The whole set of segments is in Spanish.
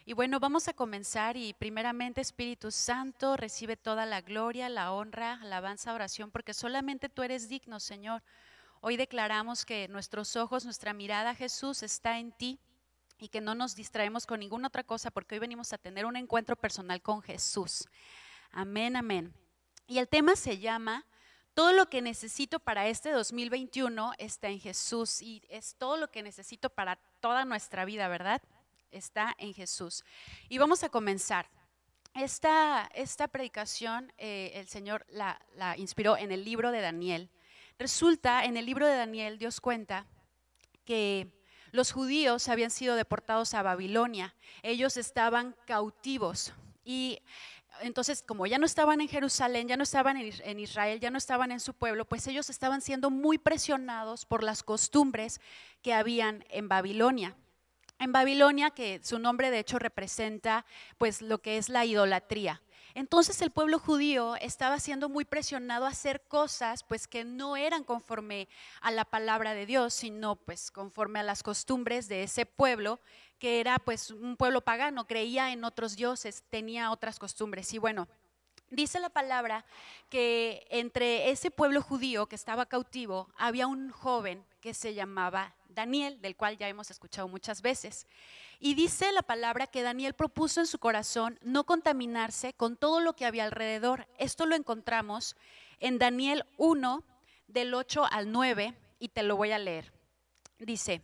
Y bueno, vamos a comenzar y primeramente Espíritu Santo recibe toda la gloria, la honra, alabanza, oración, porque solamente tú eres digno, Señor. Hoy declaramos que nuestros ojos, nuestra mirada, Jesús, está en ti y que no nos distraemos con ninguna otra cosa porque hoy venimos a tener un encuentro personal con Jesús. Amén, amén. Y el tema se llama todo lo que necesito para este 2021 está en Jesús y es todo lo que necesito para toda nuestra vida, ¿verdad? Está en Jesús. Y vamos a comenzar. Esta predicación el Señor la inspiró en el libro de Daniel. Resulta, en el libro de Daniel, Dios cuenta que los judíos habían sido deportados a Babilonia. Ellos estaban cautivos y entonces, como ya no estaban en Jerusalén, ya no estaban en Israel, ya no estaban en su pueblo, pues ellos estaban siendo muy presionados por las costumbres que habían en Babilonia. En Babilonia, que su nombre de hecho representa pues lo que es la idolatría. Entonces el pueblo judío estaba siendo muy presionado a hacer cosas pues que no eran conforme a la palabra de Dios, sino pues conforme a las costumbres de ese pueblo, que era pues un pueblo pagano, creía en otros dioses, tenía otras costumbres. Y bueno, dice la palabra que entre ese pueblo judío que estaba cautivo había un joven que se llamaba Daniel, del cual ya hemos escuchado muchas veces. Y dice la palabra que Daniel propuso en su corazón no contaminarse con todo lo que había alrededor. Esto lo encontramos en Daniel 1, del 8 al 9, y te lo voy a leer. Dice: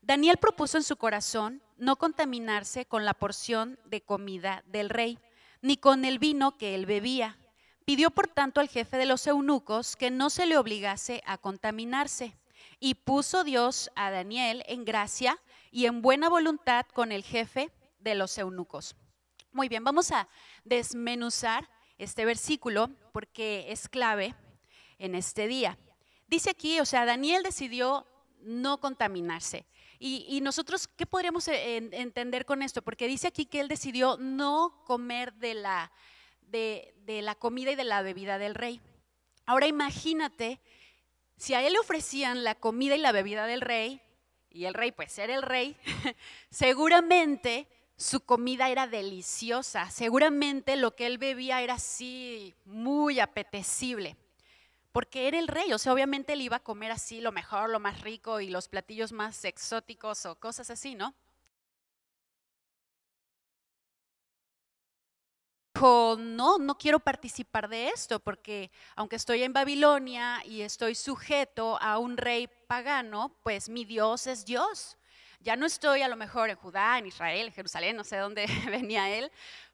Daniel propuso en su corazón no contaminarse con la porción de comida del rey, ni con el vino que él bebía. Pidió por tanto al jefe de los eunucos que no se le obligase a contaminarse. Y puso Dios a Daniel en gracia y en buena voluntad con el jefe de los eunucos. Muy bien, vamos a desmenuzar este versículo porque es clave en este día. Dice aquí, o sea, Daniel decidió no contaminarse. Y nosotros, ¿qué podríamos entender con esto? Porque dice aquí que él decidió no comer de la comida y de la bebida del rey. Ahora imagínate, si a él le ofrecían la comida y la bebida del rey, y el rey pues era el rey, seguramente su comida era deliciosa, seguramente lo que él bebía era así muy apetecible, porque era el rey, o sea, obviamente él iba a comer así lo mejor, lo más rico y los platillos más exóticos o cosas así, ¿no? Dijo, no, no quiero participar de esto porque aunque estoy en Babilonia y estoy sujeto a un rey pagano, pues mi Dios es Dios. Ya no estoy a lo mejor en Judá, en Israel, en Jerusalén, no sé dónde venía él,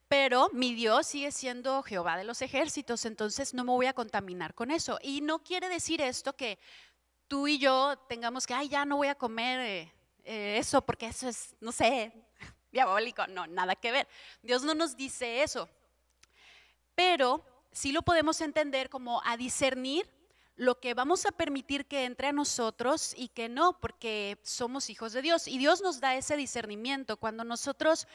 pero mi Dios sigue siendo Jehová de los ejércitos, entonces no me voy a contaminar con eso. Y no quiere decir esto que tú y yo tengamos que, ay, ya no voy a comer eso porque eso es, no sé, diabólico. No, nada que ver. Dios no nos dice eso, pero sí lo podemos entender como a discernir lo que vamos a permitir que entre a nosotros y que no, porque somos hijos de Dios y Dios nos da ese discernimiento. Cuando nosotros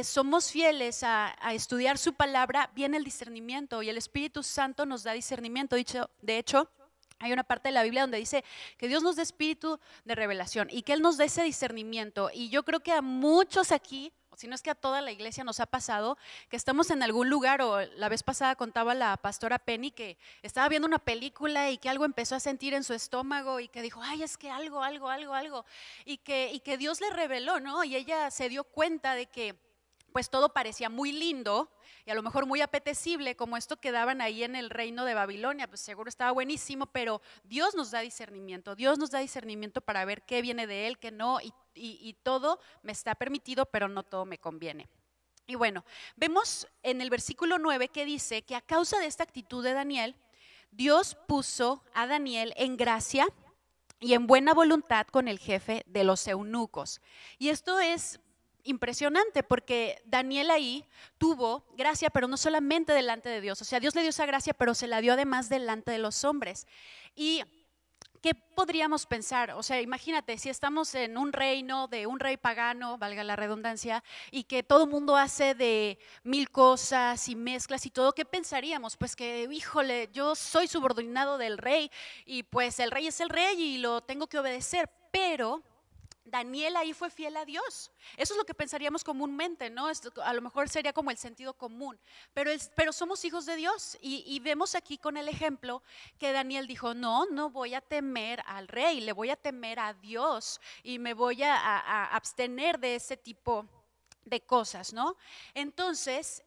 somos fieles a estudiar su palabra, viene el discernimiento y el Espíritu Santo nos da discernimiento. De hecho, hay una parte de la Biblia donde dice que Dios nos da espíritu de revelación y que Él nos da ese discernimiento. Y yo creo que a muchos aquí, si no es que a toda la iglesia nos ha pasado, que estamos en algún lugar, o la vez pasada contaba la pastora Penny que estaba viendo una película y que algo empezó a sentir en su estómago y que dijo, ay, es que algo, y que Dios le reveló, ¿no? Y ella se dio cuenta de que pues todo parecía muy lindo y a lo mejor muy apetecible, como esto que daban ahí en el reino de Babilonia, pues seguro estaba buenísimo, pero Dios nos da discernimiento para ver qué viene de Él, qué no, y todo me está permitido, pero no todo me conviene. Y bueno, vemos en el versículo 9 que dice que a causa de esta actitud de Daniel, Dios puso a Daniel en gracia y en buena voluntad con el jefe de los eunucos. Y esto es impresionante porque Daniel ahí tuvo gracia, pero no solamente delante de Dios. O sea, Dios le dio esa gracia, pero se la dio además delante de los hombres. Y ¿qué podríamos pensar? O sea, imagínate, si estamos en un reino de un rey pagano, valga la redundancia, y que todo el mundo hace de mil cosas y mezclas y todo, ¿qué pensaríamos? Pues que, híjole, yo soy subordinado del rey y pues el rey es el rey y lo tengo que obedecer, pero Daniel ahí fue fiel a Dios. Eso es lo que pensaríamos comúnmente, ¿no? A lo mejor sería como el sentido común, pero somos hijos de Dios y vemos aquí con el ejemplo que Daniel dijo, no voy a temer al rey, le voy a temer a Dios y me voy a abstener de ese tipo de cosas, ¿no? Entonces,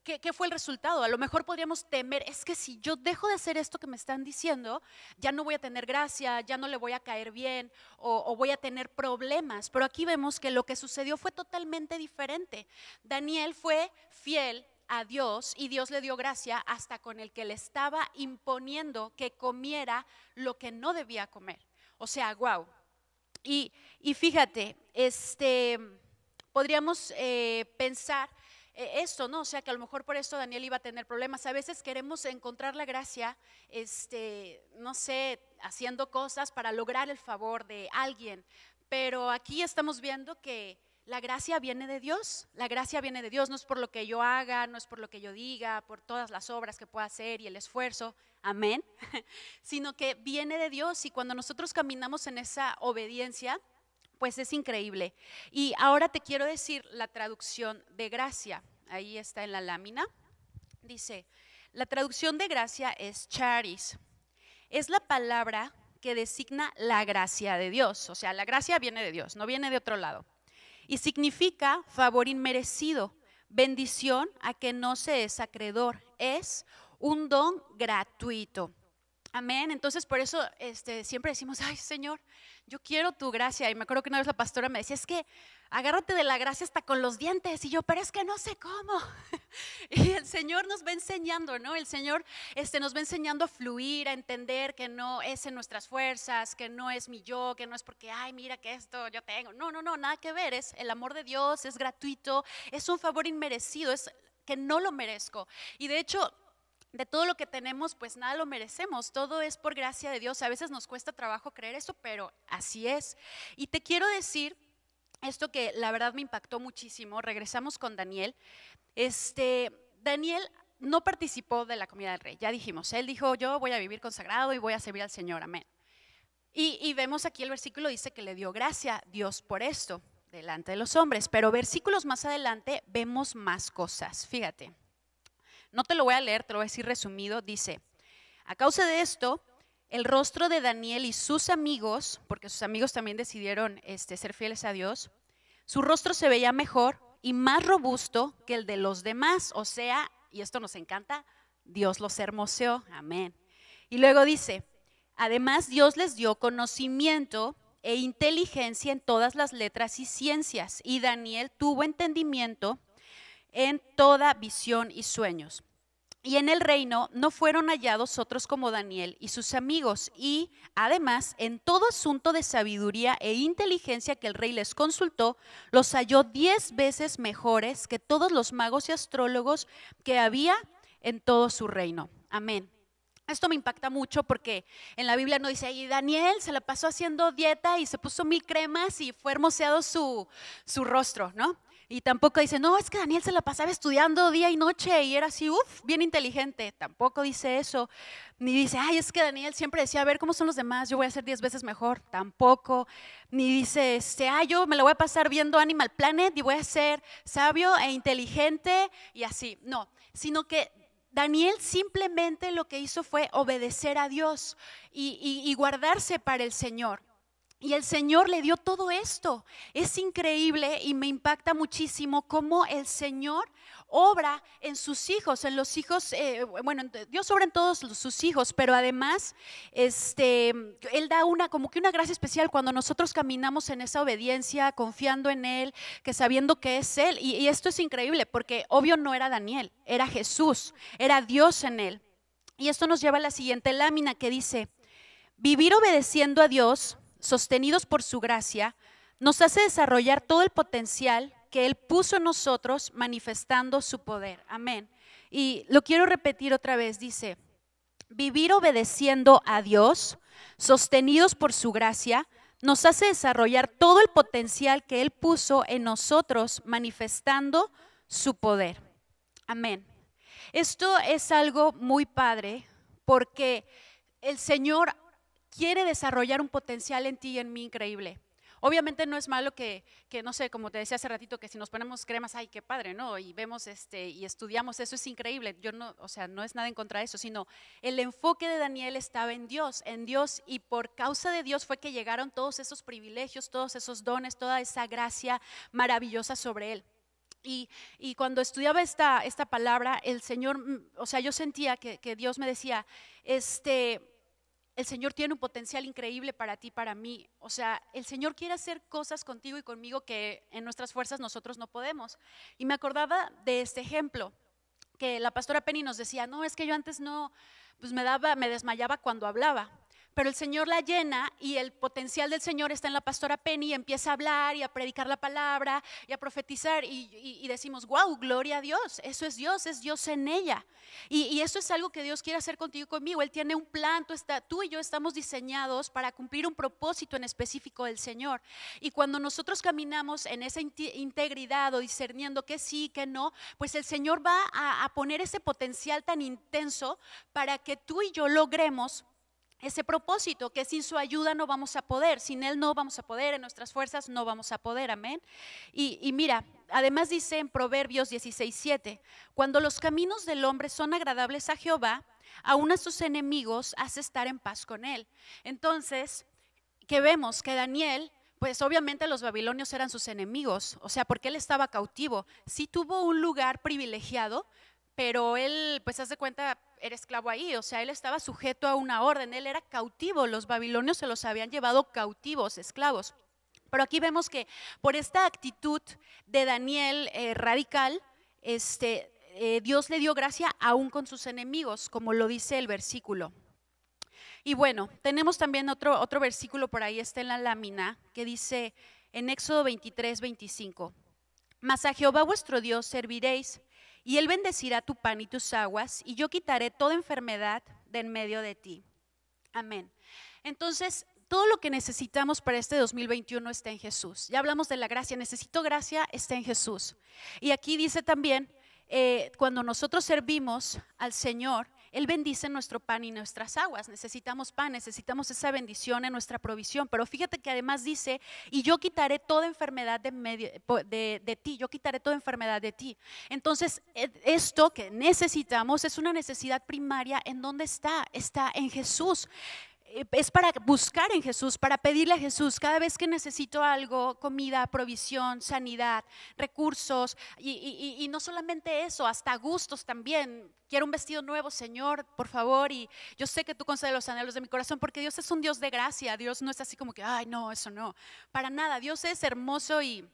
¿qué fue el resultado? A lo mejor podríamos temer, es que si yo dejo de hacer esto que me están diciendo, ya no voy a tener gracia, ya no le voy a caer bien o voy a tener problemas. Pero aquí vemos que lo que sucedió fue totalmente diferente. Daniel fue fiel a Dios y Dios le dio gracia hasta con el que le estaba imponiendo que comiera lo que no debía comer. O sea, wow. Y fíjate, podríamos pensar esto, ¿no? O sea, que a lo mejor por esto Daniel iba a tener problemas. A veces queremos encontrar la gracia, no sé, haciendo cosas para lograr el favor de alguien. Pero aquí estamos viendo que la gracia viene de Dios. La gracia viene de Dios, no es por lo que yo haga, no es por lo que yo diga, por todas las obras que pueda hacer y el esfuerzo, amén, sino que viene de Dios y cuando nosotros caminamos en esa obediencia, pues es increíble. Y ahora te quiero decir la traducción de gracia. Ahí está en la lámina. Dice, la traducción de gracia es charis. Es la palabra que designa la gracia de Dios. O sea, la gracia viene de Dios, no viene de otro lado. Y significa favor inmerecido, bendición a que no se es acreedor. Es un don gratuito. Amén. Entonces por eso siempre decimos, ay Señor, yo quiero tu gracia. Y me acuerdo que una vez la pastora me decía, es que agárrate de la gracia hasta con los dientes. Y yo, pero es que no sé cómo. Y el Señor nos va enseñando, ¿no? El Señor nos va enseñando a fluir, a entender que no es en nuestras fuerzas, que no es mi yo, que no es porque, ay, mira que esto yo tengo. No, nada que ver. Es el amor de Dios, es gratuito, es un favor inmerecido, es que no lo merezco. Y de hecho, de todo lo que tenemos, pues nada lo merecemos, todo es por gracia de Dios. A veces nos cuesta trabajo creer eso, pero así es. Y te quiero decir esto que la verdad me impactó muchísimo. Regresamos con Daniel. Daniel no participó de la comida del rey, ya dijimos, él dijo, yo voy a vivir consagrado y voy a servir al Señor, amén. Y vemos aquí el versículo, dice que le dio gracia Dios por esto, delante de los hombres, pero versículos más adelante vemos más cosas, fíjate. No te lo voy a leer, te lo voy a decir resumido. Dice, a causa de esto, el rostro de Daniel y sus amigos, porque sus amigos también decidieron ser fieles a Dios, su rostro se veía mejor y más robusto que el de los demás. O sea, y esto nos encanta, Dios los hermoseó, amén. Y luego dice, además Dios les dio conocimiento e inteligencia en todas las letras y ciencias, y Daniel tuvo entendimiento en toda visión y sueños. Y en el reino no fueron hallados otros como Daniel y sus amigos, y además en todo asunto de sabiduría e inteligencia que el rey les consultó, los halló 10 veces mejores que todos los magos y astrólogos que había en todo su reino. Amén. Esto me impacta mucho porque en la Biblia no dice, y Daniel se la pasó haciendo dieta y se puso 1000 cremas y fue hermoseado su rostro, ¿no? Y tampoco dice, no, es que Daniel se la pasaba estudiando día y noche y era así, bien inteligente. Tampoco dice eso. Ni dice, ay, es que Daniel siempre decía, a ver, ¿cómo son los demás? Yo voy a ser 10 veces mejor. Tampoco. Ni dice, yo me la voy a pasar viendo Animal Planet y voy a ser sabio e inteligente y así. No, sino que Daniel simplemente lo que hizo fue obedecer a Dios y guardarse para el Señor. Y el Señor le dio todo esto. Es increíble y me impacta muchísimo cómo el Señor obra en sus hijos, en los hijos, Dios obra en todos sus hijos, pero además Él da como que una gracia especial cuando nosotros caminamos en esa obediencia, confiando en Él, que sabiendo que es Él. Y esto es increíble porque obvio no era Daniel, era Jesús, era Dios en Él. Y esto nos lleva a la siguiente lámina que dice, vivir obedeciendo a Dios, sostenidos por su gracia, nos hace desarrollar todo el potencial que Él puso en nosotros, manifestando su poder. Amén. Y lo quiero repetir otra vez, dice, vivir obedeciendo a Dios, sostenidos por su gracia, nos hace desarrollar todo el potencial que Él puso en nosotros, manifestando su poder. Amén. Esto es algo muy padre porque el Señor quiere desarrollar un potencial en ti y en mí increíble. Obviamente no es malo que no sé, como te decía hace ratito, que si nos ponemos cremas, ay, qué padre, ¿no? Y vemos y estudiamos, eso es increíble. Yo no, o sea, no es nada en contra de eso, sino el enfoque de Daniel estaba en Dios, y por causa de Dios fue que llegaron todos esos privilegios, todos esos dones, toda esa gracia maravillosa sobre él. Y cuando estudiaba esta palabra, el Señor, o sea, yo sentía que Dios me decía, el Señor tiene un potencial increíble para ti, para mí. O sea, el Señor quiere hacer cosas contigo y conmigo que en nuestras fuerzas nosotros no podemos. Y me acordaba de este ejemplo, que la pastora Penny nos decía, no, es que yo antes no, pues me desmayaba cuando hablaba. Pero el Señor la llena y el potencial del Señor está en la pastora Penny, y empieza a hablar y a predicar la palabra y a profetizar y decimos, wow, gloria a Dios, eso es Dios en ella. Y eso es algo que Dios quiere hacer contigo y conmigo. Él tiene un plan, tú y yo estamos diseñados para cumplir un propósito en específico del Señor. Y cuando nosotros caminamos en esa integridad o discerniendo que sí, que no, pues el Señor va a poner ese potencial tan intenso para que tú y yo logremos ese propósito, que sin su ayuda no vamos a poder, sin Él no vamos a poder, en nuestras fuerzas no vamos a poder, amén. Y mira, además dice en Proverbios 16:7, cuando los caminos del hombre son agradables a Jehová, aun a sus enemigos hace estar en paz con él. Entonces, que vemos que Daniel, pues obviamente los babilonios eran sus enemigos, o sea, porque él estaba cautivo, sí tuvo un lugar privilegiado, pero él, pues haz de cuenta, era esclavo ahí, o sea, él estaba sujeto a una orden, él era cautivo, los babilonios se los habían llevado cautivos, esclavos. Pero aquí vemos que por esta actitud de Daniel radical, Dios le dio gracia aún con sus enemigos, como lo dice el versículo. Y bueno, tenemos también otro versículo por ahí, está en la lámina, que dice en Éxodo 23:25, mas a Jehová vuestro Dios serviréis, y Él bendecirá tu pan y tus aguas, y yo quitaré toda enfermedad de en medio de ti. Amén. Entonces, todo lo que necesitamos para este 2021 está en Jesús. Ya hablamos de la gracia, necesito gracia, está en Jesús. Y aquí dice también, cuando nosotros servimos al Señor, Él bendice nuestro pan y nuestras aguas. Necesitamos pan, necesitamos esa bendición en nuestra provisión. Pero fíjate que además dice, y yo quitaré toda enfermedad de ti, yo quitaré toda enfermedad de ti. Entonces, esto que necesitamos es una necesidad primaria. ¿En dónde está? Está en Jesús. Es para buscar en Jesús, para pedirle a Jesús cada vez que necesito algo, comida, provisión, sanidad, recursos, y no solamente eso, hasta gustos también. Quiero un vestido nuevo, Señor, por favor, y yo sé que tú concedes los anhelos de mi corazón, porque Dios es un Dios de gracia. Dios no es así como que, ay, no, eso no, para nada. Dios es hermoso. Y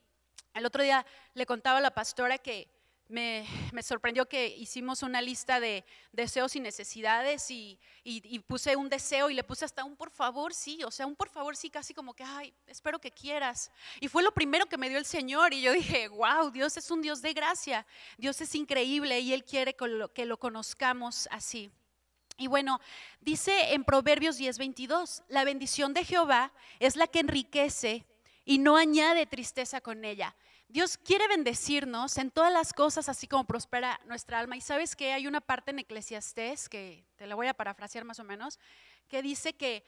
el otro día le contaba a la pastora que me sorprendió que hicimos una lista de deseos y necesidades, y puse un deseo y le puse hasta un por favor sí, o sea, un por favor sí, casi como que, ay, espero que quieras. Y fue lo primero que me dio el Señor, y yo dije, wow, Dios es un Dios de gracia, Dios es increíble, y Él quiere que lo conozcamos así. Y bueno, dice en Proverbios 10:22, la bendición de Jehová es la que enriquece y no añade tristeza con ella. Dios quiere bendecirnos en todas las cosas, así como prospera nuestra alma. Y sabes que hay una parte en Eclesiastés, que te la voy a parafrasear más o menos, que dice que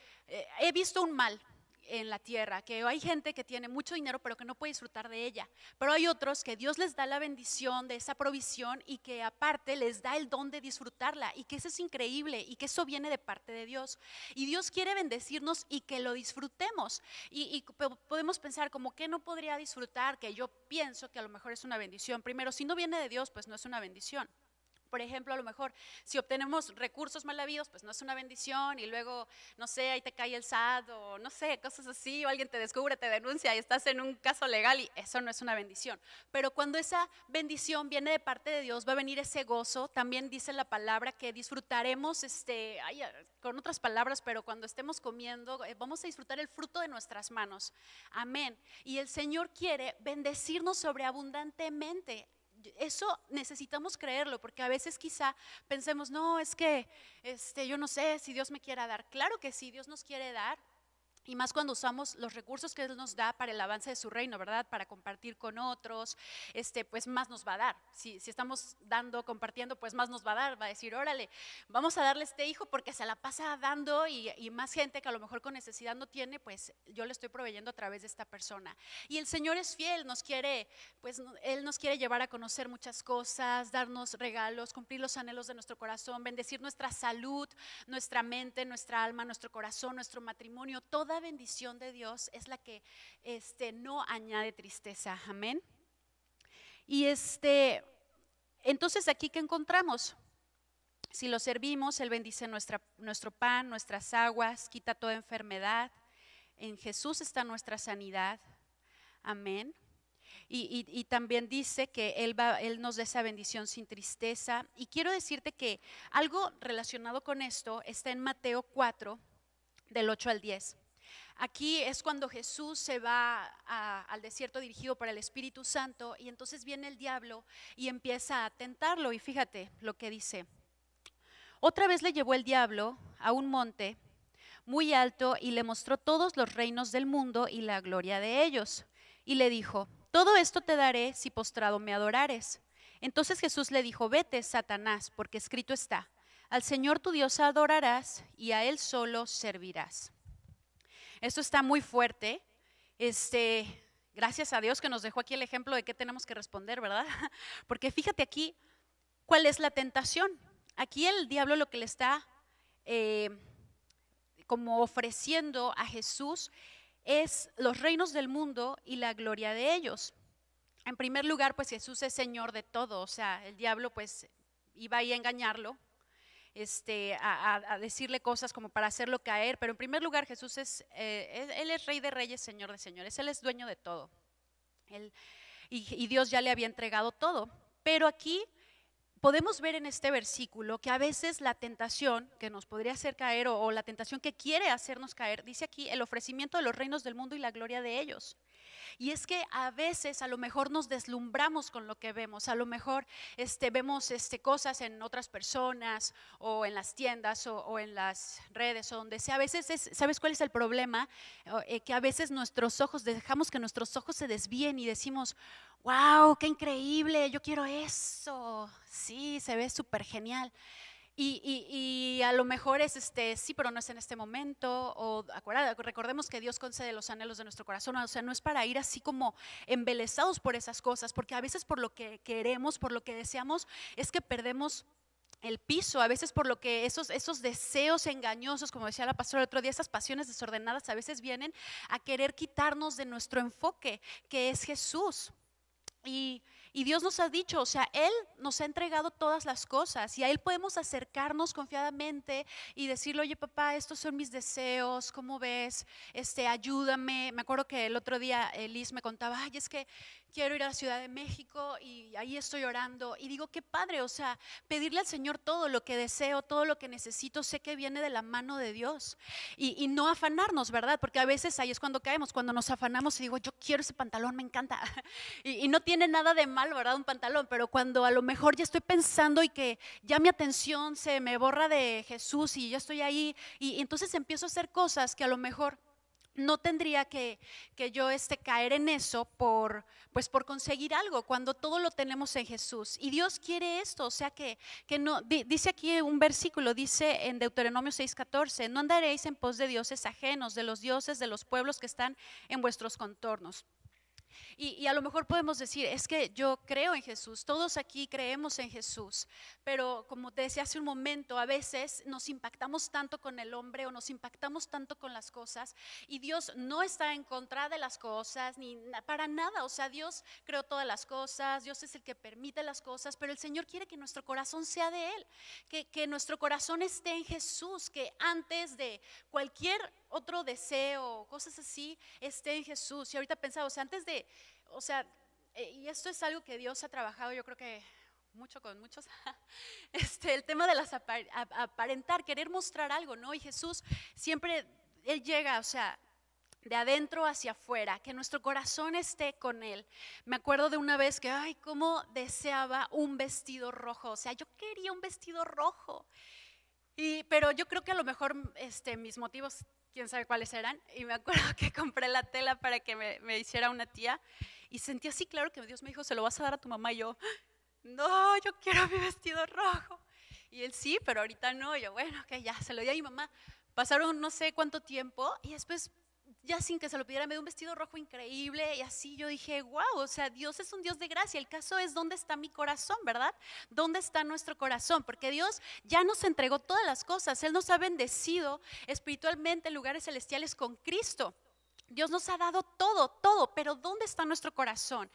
he visto un mal en la tierra, que hay gente que tiene mucho dinero pero que no puede disfrutar de ella, pero hay otros que Dios les da la bendición de esa provisión y que aparte les da el don de disfrutarla, y que eso es increíble y que eso viene de parte de Dios. Y Dios quiere bendecirnos y que lo disfrutemos, y podemos pensar como que no podría disfrutar, que yo pienso que a lo mejor es una bendición. Primero, si no viene de Dios, pues no es una bendición. Por ejemplo, a lo mejor si obtenemos recursos mal habidos, pues no es una bendición, y luego, no sé, ahí te cae el SAT o no sé, cosas así, o alguien te descubre, te denuncia y estás en un caso legal, y eso no es una bendición. Pero cuando esa bendición viene de parte de Dios, va a venir ese gozo. También dice la palabra que disfrutaremos, con otras palabras, pero cuando estemos comiendo, vamos a disfrutar el fruto de nuestras manos. Amén. Y el Señor quiere bendecirnos sobreabundantemente. Eso necesitamos creerlo, porque a veces quizá pensemos, no, es que yo no sé si Dios me quiera dar. Claro que sí, Dios nos quiere dar, Y más cuando usamos los recursos que Él nos da para el avance de su reino, ¿verdad? Para compartir con otros, pues más nos va a dar. Si estamos dando, compartiendo, pues más nos va a dar. Va a decir, órale, vamos a darle este hijo porque se la pasa dando y más gente que a lo mejor con necesidad no tiene, pues yo le estoy proveyendo a través de esta persona. Y el Señor es fiel, pues Él nos quiere llevar a conocer muchas cosas, darnos regalos, cumplir los anhelos de nuestro corazón, bendecir nuestra salud, nuestra mente, nuestra alma, nuestro corazón, nuestro matrimonio. Toda bendición de Dios es la que no añade tristeza. Amén. Y entonces aquí ¿qué encontramos? Si lo servimos, Él bendice nuestro pan, nuestras aguas, quita toda enfermedad. En Jesús está nuestra sanidad. Amén. Y también dice que Él nos da esa bendición sin tristeza. Y quiero decirte que algo relacionado con esto está en Mateo 4, del 8 al 10. Aquí es cuando Jesús se va al desierto dirigido por el Espíritu Santo, y entonces viene el diablo y empieza a tentarlo. Y fíjate lo que dice. Otra vez le llevó el diablo a un monte muy alto y le mostró todos los reinos del mundo y la gloria de ellos. Y le dijo: todo esto te daré si postrado me adorares. Entonces Jesús le dijo: vete, Satanás, porque escrito está: al Señor tu Dios adorarás y a Él solo servirás. Esto está muy fuerte. Gracias a Dios que nos dejó aquí el ejemplo de qué tenemos que responder, ¿verdad? Porque fíjate aquí, ¿cuál es la tentación? Aquí el diablo lo que le está como ofreciendo a Jesús es los reinos del mundo y la gloria de ellos. En primer lugar, pues Jesús es Señor de todo. O sea, el diablo pues iba ahí a engañarlo, a decirle cosas como para hacerlo caer. Pero en primer lugar, Jesús Él es Rey de Reyes, Señor de Señores. Él es dueño de todo. Y Dios ya le había entregado todo. Pero aquí podemos ver en este versículo que a veces la tentación que nos podría hacer caer, o la tentación que quiere hacernos caer, dice aquí: el ofrecimiento de los reinos del mundo y la gloria de ellos. Y es que a veces a lo mejor nos deslumbramos con lo que vemos. A lo mejor vemos cosas en otras personas, o en las tiendas, o en las redes, o donde sea. A veces ¿sabes cuál es el problema? Que a veces dejamos que nuestros ojos se desvíen y decimos: wow, qué increíble, yo quiero eso. Sí, se ve súper genial. Y a lo mejor sí, pero no es en este momento. O recordemos que Dios concede los anhelos de nuestro corazón. O sea, no es para ir así como embelesados por esas cosas, porque a veces por lo que queremos, por lo que deseamos, es que perdemos el piso. A veces por lo que esos deseos engañosos, como decía la pastora el otro día, esas pasiones desordenadas a veces vienen a querer quitarnos de nuestro enfoque, que es Jesús. Y Dios nos ha dicho, o sea, Él nos ha entregado todas las cosas, y a Él podemos acercarnos confiadamente y decirle: oye, papá, estos son mis deseos, ¿cómo ves? Ayúdame. Me acuerdo que el otro día Liz me contaba: ay, es que quiero ir a la Ciudad de México y ahí estoy orando. Y digo: qué padre, o sea, pedirle al Señor todo lo que deseo, todo lo que necesito, sé que viene de la mano de Dios. Y no afanarnos, ¿verdad? Porque a veces ahí es cuando caemos, cuando nos afanamos y digo: yo quiero ese pantalón, me encanta. Y no tiene nada de malo, ¿verdad? Un pantalón. Pero cuando a lo mejor ya estoy pensando y que ya mi atención se me borra de Jesús y ya estoy ahí, y entonces empiezo a hacer cosas que a lo mejor no tendría que yo caer en eso por conseguir algo, cuando todo lo tenemos en Jesús. Y Dios quiere esto, o sea que no, dice aquí un versículo, dice en Deuteronomio 6:14: no andaréis en pos de dioses ajenos, de los dioses de los pueblos que están en vuestros contornos. Y a lo mejor podemos decir: es que yo creo en Jesús, todos aquí creemos en Jesús, pero como te decía hace un momento, a veces nos impactamos tanto con el hombre, o nos impactamos tanto con las cosas, y Dios no está en contra de las cosas, ni para nada. O sea, Dios creó todas las cosas, Dios es el que permite las cosas, pero el Señor quiere que nuestro corazón sea de Él, que nuestro corazón esté en Jesús, que antes de cualquier otro deseo, cosas así, esté en Jesús. Y ahorita pensaba, o sea, y esto es algo que Dios ha trabajado, yo creo que mucho con muchos, el tema de las aparentar, querer mostrar algo, ¿no? Y Jesús siempre, Él llega, o sea, de adentro hacia afuera, que nuestro corazón esté con Él. Me acuerdo de una vez que, ay, cómo deseaba un vestido rojo. O sea, yo quería un vestido rojo. Pero yo creo que a lo mejor mis motivos, quién sabe cuáles eran, y me acuerdo que compré la tela para que me hiciera una tía, y sentí así claro que Dios me dijo, se lo vas a dar a tu mamá, y yo, no, yo quiero mi vestido rojo. Y él, sí, pero ahorita no. Y yo, bueno, ok, ya, se lo di a mi mamá. Pasaron no sé cuánto tiempo y después, ya sin que se lo pidiera, me dio un vestido rojo increíble y así yo dije, wow, o sea, Dios es un Dios de gracia. El caso es dónde está mi corazón, ¿verdad? ¿Dónde está nuestro corazón? Porque Dios ya nos entregó todas las cosas. Él nos ha bendecido espiritualmente en lugares celestiales con Cristo. Dios nos ha dado todo, todo, pero ¿dónde está nuestro corazón?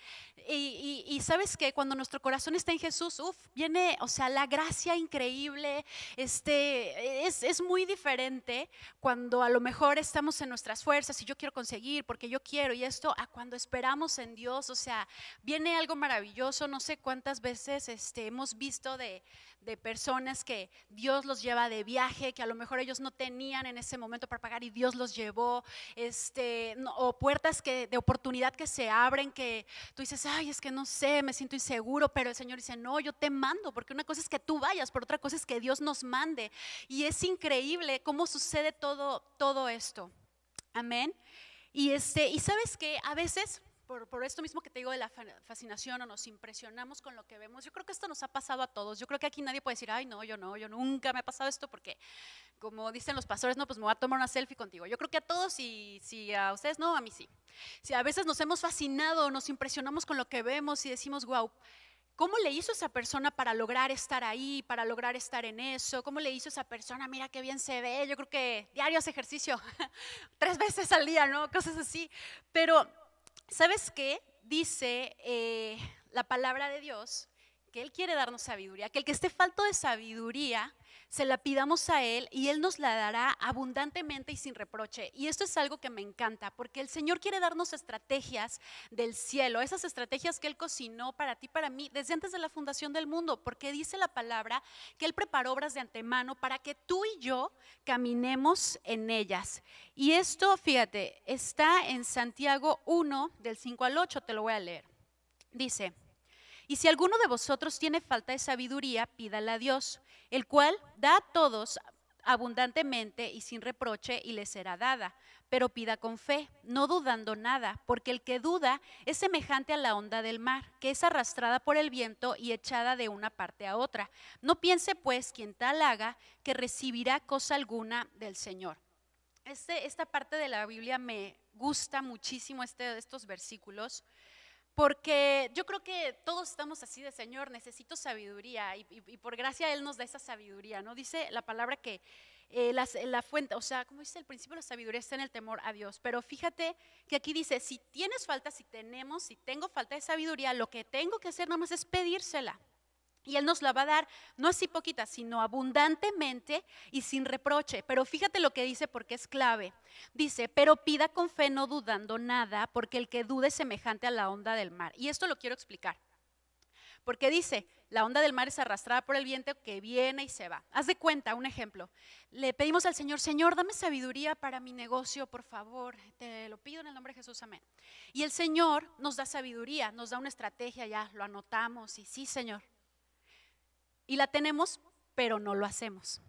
Y sabes que cuando nuestro corazón está en Jesús, viene, o sea, la gracia increíble, es muy diferente cuando a lo mejor estamos en nuestras fuerzas y yo quiero conseguir porque yo quiero y esto, a cuando esperamos en Dios, o sea, viene algo maravilloso. No sé cuántas veces hemos visto de personas que Dios los lleva de viaje, que a lo mejor ellos no tenían en ese momento para pagar y Dios los llevó, o puertas de oportunidad que se abren, que tú dices, ay, es que no sé, me siento inseguro, pero el Señor dice, no, yo te mando, porque una cosa es que tú vayas, pero otra cosa es que Dios nos mande. Y es increíble cómo sucede todo esto. Amén. Y sabes que a veces por esto mismo que te digo de la fascinación, o nos impresionamos con lo que vemos, yo creo que esto nos ha pasado a todos. Yo creo que aquí nadie puede decir, ay, no, yo nunca me ha pasado esto, porque como dicen los pastores, no, pues me voy a tomar una selfie contigo. Yo creo que a todos, y si a ustedes no, a mí sí. Si a veces nos hemos fascinado, nos impresionamos con lo que vemos y decimos, wow, ¿cómo le hizo esa persona para lograr estar ahí, para lograr estar en eso? ¿Cómo le hizo esa persona? Mira qué bien se ve. Yo creo que diario hace ejercicio 3 veces al día, ¿no? Cosas así. Pero ¿sabes qué? Dice la palabra de Dios que Él quiere darnos sabiduría, que el que esté falto de sabiduría, se la pidamos a Él y Él nos la dará abundantemente y sin reproche. Y esto es algo que me encanta, porque el Señor quiere darnos estrategias del cielo, esas estrategias que Él cocinó para ti, para mí, desde antes de la fundación del mundo, porque dice la palabra que Él preparó obras de antemano para que tú y yo caminemos en ellas. Y esto, fíjate, está en Santiago 1, del 5 al 8, te lo voy a leer. Dice: y si alguno de vosotros tiene falta de sabiduría, pídala a Dios, el cual da a todos abundantemente y sin reproche, y le será dada. Pero pida con fe, no dudando nada, porque el que duda es semejante a la onda del mar, que es arrastrada por el viento y echada de una parte a otra. No piense pues quien tal haga que recibirá cosa alguna del Señor. Esta parte de la Biblia me gusta muchísimo, estos versículos, porque yo creo que todos estamos así de, Señor, necesito sabiduría, y por gracia Él nos da esa sabiduría, ¿no? Dice la palabra que la fuente, o sea, como dice el principio, la sabiduría está en el temor a Dios. Pero fíjate que aquí dice, si tienes falta, si tengo falta de sabiduría, lo que tengo que hacer nada más es pedírsela. Y Él nos la va a dar, no así poquita, sino abundantemente y sin reproche. Pero fíjate lo que dice, porque es clave. Dice, pero pida con fe, no dudando nada, porque el que dude es semejante a la onda del mar. Y esto lo quiero explicar. Porque dice, la onda del mar es arrastrada por el viento que viene y se va. Haz de cuenta, un ejemplo. Le pedimos al Señor, Señor, dame sabiduría para mi negocio, por favor. Te lo pido en el nombre de Jesús, amén. Y el Señor nos da sabiduría, nos da una estrategia, ya lo anotamos y sí, Señor. Y la tenemos, pero no lo hacemos.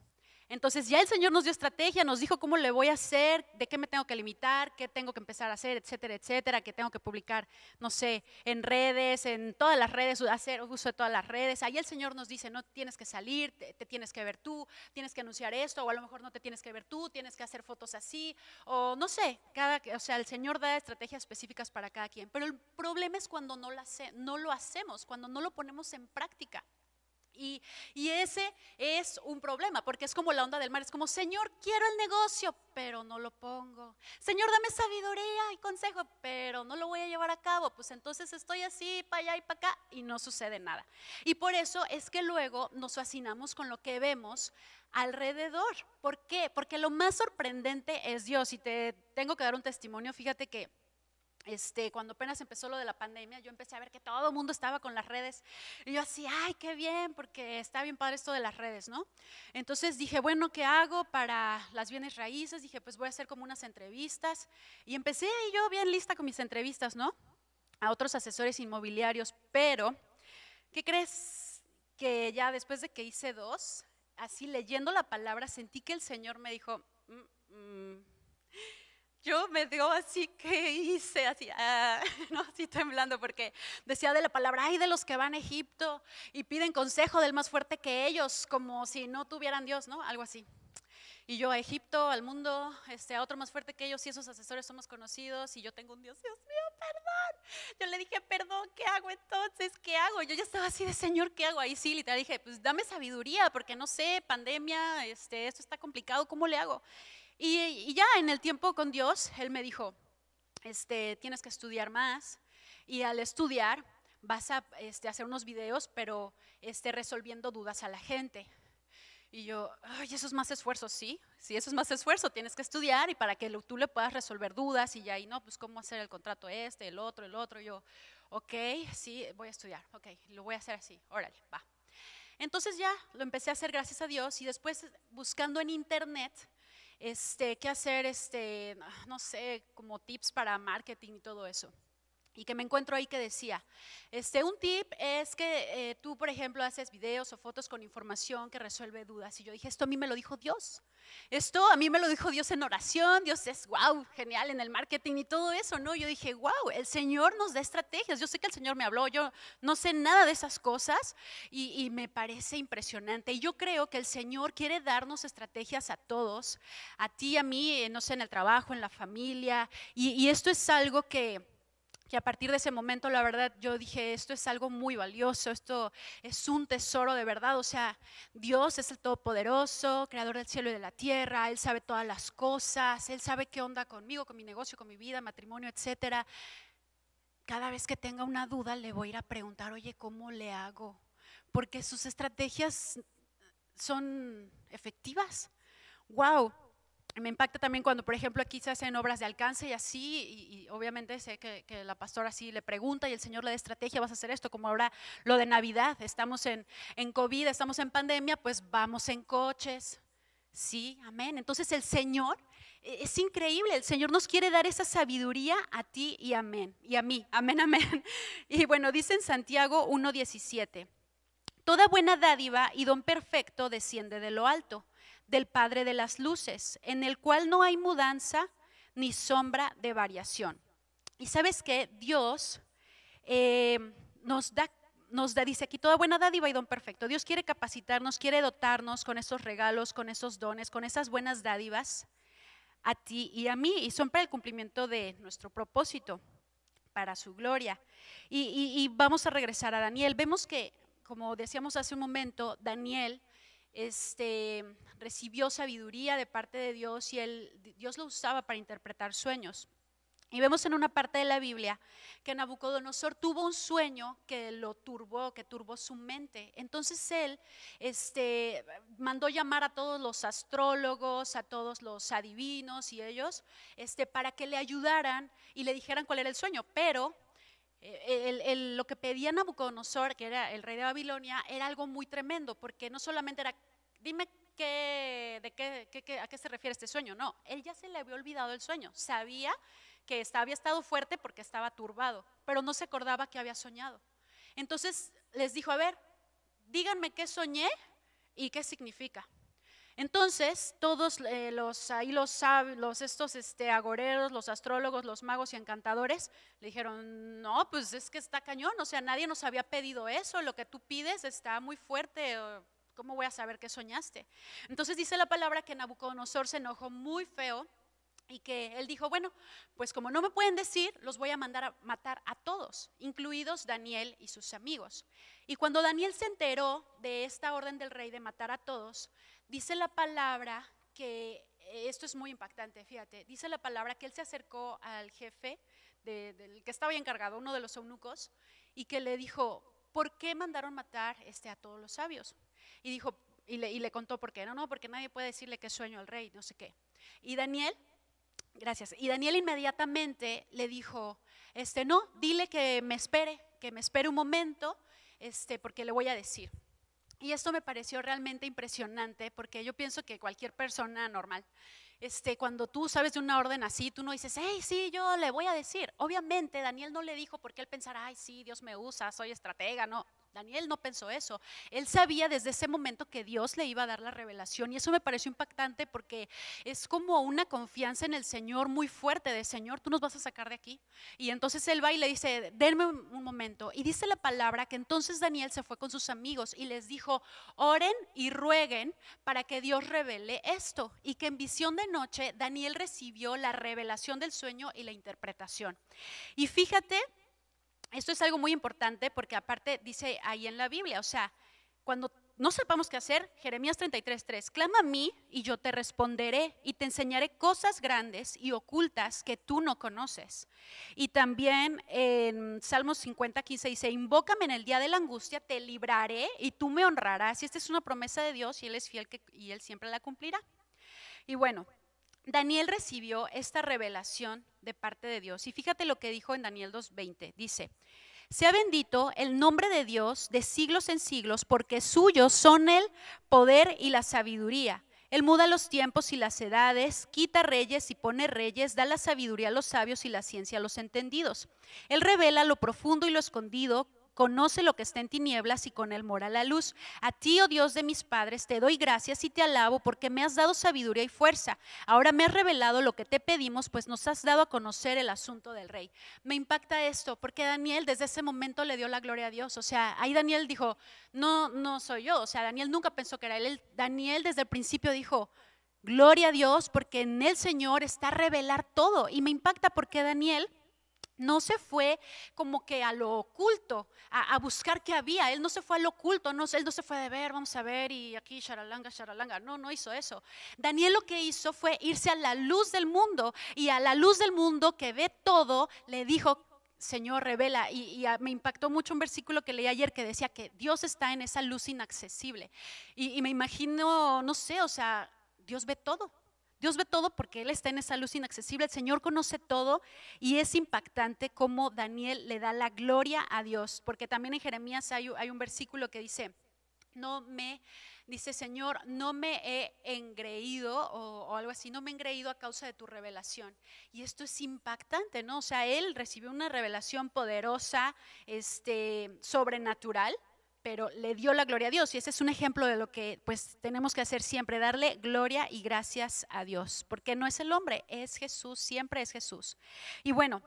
Entonces ya el Señor nos dio estrategia, nos dijo cómo le voy a hacer, de qué me tengo que limitar, qué tengo que empezar a hacer, etcétera, etcétera, que tengo que publicar, no sé, en redes, en todas las redes, hacer uso de todas las redes. Ahí el Señor nos dice, no tienes que salir, te tienes que ver tú, tienes que anunciar esto, o a lo mejor no te tienes que ver tú, tienes que hacer fotos así, o no sé, o sea, el Señor da estrategias específicas para cada quien. Pero el problema es cuando no lo hacemos, cuando no lo ponemos en práctica. Y ese es un problema, porque es como la onda del mar, es como, Señor, quiero el negocio, pero no lo pongo. Señor, dame sabiduría y consejo, pero no lo voy a llevar a cabo. Pues entonces estoy así, para allá y para acá, y no sucede nada. Y por eso es que luego nos fascinamos con lo que vemos alrededor. ¿Por qué? Porque lo más sorprendente es Dios. Y te tengo que dar un testimonio. Fíjate que cuando apenas empezó lo de la pandemia, yo empecé a ver que todo el mundo estaba con las redes, y yo así, ay, qué bien, porque está bien padre esto de las redes, ¿no? Entonces dije, bueno, ¿qué hago para las bienes raíces? Dije, pues voy a hacer como unas entrevistas, y empecé ahí yo bien lista con mis entrevistas, ¿no? A otros asesores inmobiliarios. Pero ¿qué crees? Que ya después de que hice 2, así leyendo la palabra, sentí que el Señor me dijo, yo me dio así que hice, así, no, así temblando porque decía de la palabra, ay de los que van a Egipto y piden consejo del más fuerte que ellos, como si no tuvieran Dios, ¿no? Algo así. Y yo a Egipto, al mundo, a otro más fuerte que ellos, y esos asesores somos conocidos, y yo tengo un Dios, Dios mío, perdón. Yo le dije, perdón, ¿qué hago entonces? ¿Qué hago? Yo ya estaba así de, Señor, ¿qué hago? Ahí sí, literal, dije, pues dame sabiduría, porque no sé, pandemia, esto está complicado, ¿cómo le hago? Y ya en el tiempo con Dios, Él me dijo, tienes que estudiar más, y al estudiar vas a hacer unos videos, pero resolviendo dudas a la gente. Y yo, ay, eso es más esfuerzo, sí, eso es más esfuerzo, tienes que estudiar y para que tú le puedas resolver dudas y ya, y no, pues cómo hacer el contrato el otro, yo, ok, sí, voy a estudiar, ok, lo voy a hacer así, órale, va. Entonces ya lo empecé a hacer gracias a Dios y después buscando en internet, qué hacer, no sé, como tips para marketing y todo eso. Y que me encuentro ahí que decía, un tip es que tú, por ejemplo, haces videos o fotos con información que resuelve dudas. Y yo dije, esto a mí me lo dijo Dios. Esto a mí me lo dijo Dios en oración. Dios es, wow, genial en el marketing y todo eso, ¿no? Yo dije, wow, el Señor nos da estrategias. Yo sé que el Señor me habló, yo no sé nada de esas cosas y me parece impresionante. Y yo creo que el Señor quiere darnos estrategias a todos, a ti, a mí, no sé, en el trabajo, en la familia. Y esto es algo que a partir de ese momento, la verdad, yo dije, esto es algo muy valioso, esto es un tesoro de verdad, o sea, Dios es el Todopoderoso, creador del cielo y de la tierra, Él sabe todas las cosas, Él sabe qué onda conmigo, con mi negocio, con mi vida, matrimonio, etcétera. Cada vez que tenga una duda, le voy a ir a preguntar, oye, ¿cómo le hago? Porque sus estrategias son efectivas. ¡Wow! Me impacta también cuando, por ejemplo, aquí se hacen obras de alcance y así, y obviamente sé que la pastora así le pregunta y el Señor le da estrategia, vas a hacer esto, como ahora lo de Navidad, estamos en COVID, estamos en pandemia, pues vamos en coches, sí, amén. Entonces el Señor, es increíble, el Señor nos quiere dar esa sabiduría a ti y amén, y a mí, amén, amén. Y bueno, dice en Santiago 1:17, toda buena dádiva y don perfecto desciende de lo alto, del Padre de las luces, en el cual no hay mudanza ni sombra de variación. Y sabes que Dios nos da, dice aquí, toda buena dádiva y don perfecto. Dios quiere capacitarnos, quiere dotarnos con esos regalos, con esos dones, con esas buenas dádivas a ti y a mí, y son para el cumplimiento de nuestro propósito, para su gloria. Y vamos a regresar a Daniel. Vemos que, como decíamos hace un momento, Daniel recibió sabiduría de parte de Dios y Dios lo usaba para interpretar sueños. Y vemos en una parte de la Biblia que Nabucodonosor tuvo un sueño que lo turbó, que turbó su mente. Entonces él mandó llamar a todos los astrólogos, a todos los adivinos y ellos, para que le ayudaran y le dijeran cuál era el sueño. Pero lo que pedía Nabucodonosor, que era el rey de Babilonia, era algo muy tremendo, porque no solamente era, dime a qué se refiere este sueño. No, él ya se le había olvidado el sueño, sabía que había estado fuerte porque estaba turbado, pero no se acordaba que había soñado. Entonces les dijo, a ver, díganme qué soñé y qué significa. Entonces todos los agoreros, los astrólogos, los magos y encantadores le dijeron, no, pues es que está cañón, o sea, nadie nos había pedido eso, lo que tú pides está muy fuerte, ¿cómo voy a saber qué soñaste? Entonces dice la palabra que Nabucodonosor se enojó muy feo y que él dijo, bueno, pues como no me pueden decir, los voy a mandar a matar a todos, incluidos Daniel y sus amigos. Y cuando Daniel se enteró de esta orden del rey de matar a todos, dice la palabra que, esto es muy impactante, fíjate, dice la palabra que él se acercó al jefe del que estaba encargado, uno de los eunucos, y que le dijo, ¿por qué mandaron matar a todos los sabios? Y dijo, y le contó por qué, no, porque nadie puede decirle qué sueño al rey, no sé qué. Y Daniel, gracias, y Daniel inmediatamente le dijo, no, dile que me espere un momento, porque le voy a decir. Y esto me pareció realmente impresionante porque yo pienso que cualquier persona normal, cuando tú sabes de una orden así, tú no dices, hey, sí, yo le voy a decir. Obviamente Daniel no le dijo porque él pensara, ay, sí, Dios me usa, soy estratega, no. Daniel no pensó eso. Él sabía desde ese momento que Dios le iba a dar la revelación y eso me pareció impactante porque es como una confianza en el Señor muy fuerte de Señor, tú nos vas a sacar de aquí. Y entonces él va y le dice, denme un momento. Y dice la palabra que entonces Daniel se fue con sus amigos y les dijo, oren y rueguen para que Dios revele esto. Y que en visión de noche Daniel recibió la revelación del sueño y la interpretación. Y fíjate, esto es algo muy importante porque aparte dice ahí en la Biblia, o sea, cuando no sepamos qué hacer, Jeremías 33:3, clama a mí y yo te responderé y te enseñaré cosas grandes y ocultas que tú no conoces. Y también en Salmos 50:15 dice, invócame en el día de la angustia, te libraré y tú me honrarás. Y esta es una promesa de Dios y Él es fiel y Él siempre la cumplirá. Y bueno, Daniel recibió esta revelación de parte de Dios. Y fíjate lo que dijo en Daniel 2:20. Dice, sea bendito el nombre de Dios de siglos en siglos, porque suyos son el poder y la sabiduría. Él muda los tiempos y las edades, quita reyes y pone reyes, da la sabiduría a los sabios y la ciencia a los entendidos. Él revela lo profundo y lo escondido, conoce lo que está en tinieblas y con él mora la luz. A ti, oh Dios de mis padres, te doy gracias y te alabo porque me has dado sabiduría y fuerza. Ahora me has revelado lo que te pedimos, pues nos has dado a conocer el asunto del rey. Me impacta esto porque Daniel desde ese momento le dio la gloria a Dios. O sea, ahí Daniel dijo, no soy yo. O sea, Daniel nunca pensó que era él. Daniel desde el principio dijo, gloria a Dios porque en el Señor está a revelar todo. Y me impacta porque Daniel no se fue como que a lo oculto, a buscar qué había. Él no se fue a lo oculto, no, él no se fue de ver, vamos a ver y aquí charalanga, charalanga. No hizo eso. Daniel lo que hizo fue irse a la luz del mundo y a la luz del mundo que ve todo, le dijo, Señor, revela. Y me impactó mucho un versículo que leí ayer que decía que Dios está en esa luz inaccesible. Y me imagino, no sé, o sea, Dios ve todo. Dios ve todo porque Él está en esa luz inaccesible. El Señor conoce todo y es impactante cómo Daniel le da la gloria a Dios. Porque también en Jeremías hay un versículo que dice, dice Señor, no me he engreído o algo así, no me he engreído a causa de tu revelación. Y esto es impactante, ¿no? O sea, Él recibió una revelación poderosa, sobrenatural, pero le dio la gloria a Dios y ese es un ejemplo de lo que pues tenemos que hacer siempre, darle gloria y gracias a Dios, porque no es el hombre, es Jesús, siempre es Jesús. Y bueno,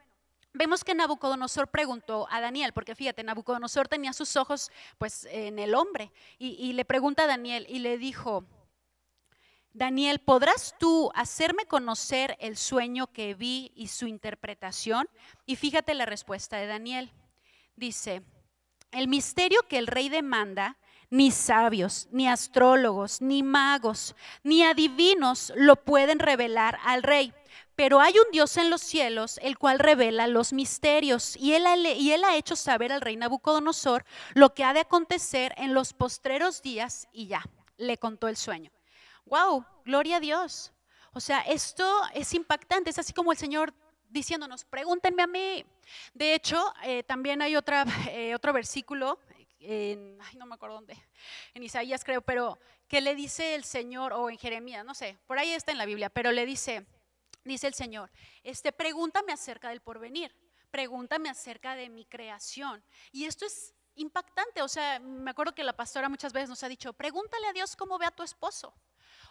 vemos que Nabucodonosor preguntó a Daniel, porque fíjate, Nabucodonosor tenía sus ojos pues en el hombre y le pregunta a Daniel y le dijo, Daniel, ¿podrás tú hacerme conocer el sueño que vi y su interpretación? Y fíjate la respuesta de Daniel, dice, el misterio que el rey demanda, ni sabios, ni astrólogos, ni magos, ni adivinos lo pueden revelar al rey. Pero hay un Dios en los cielos, el cual revela los misterios. Y él ha hecho saber al rey Nabucodonosor lo que ha de acontecer en los postreros días y ya, le contó el sueño. ¡Wow! Gloria a Dios. O sea, esto es impactante, es así como el Señor diciéndonos, pregúntenme a mí. De hecho, también hay otro versículo, no me acuerdo dónde, en Isaías creo, pero que le dice el Señor, o en Jeremías, no sé, por ahí está en la Biblia, pero le dice el Señor, pregúntame acerca del porvenir, pregúntame acerca de mi creación. Y esto es impactante, o sea, me acuerdo que la pastora muchas veces nos ha dicho, pregúntale a Dios cómo ve a tu esposo.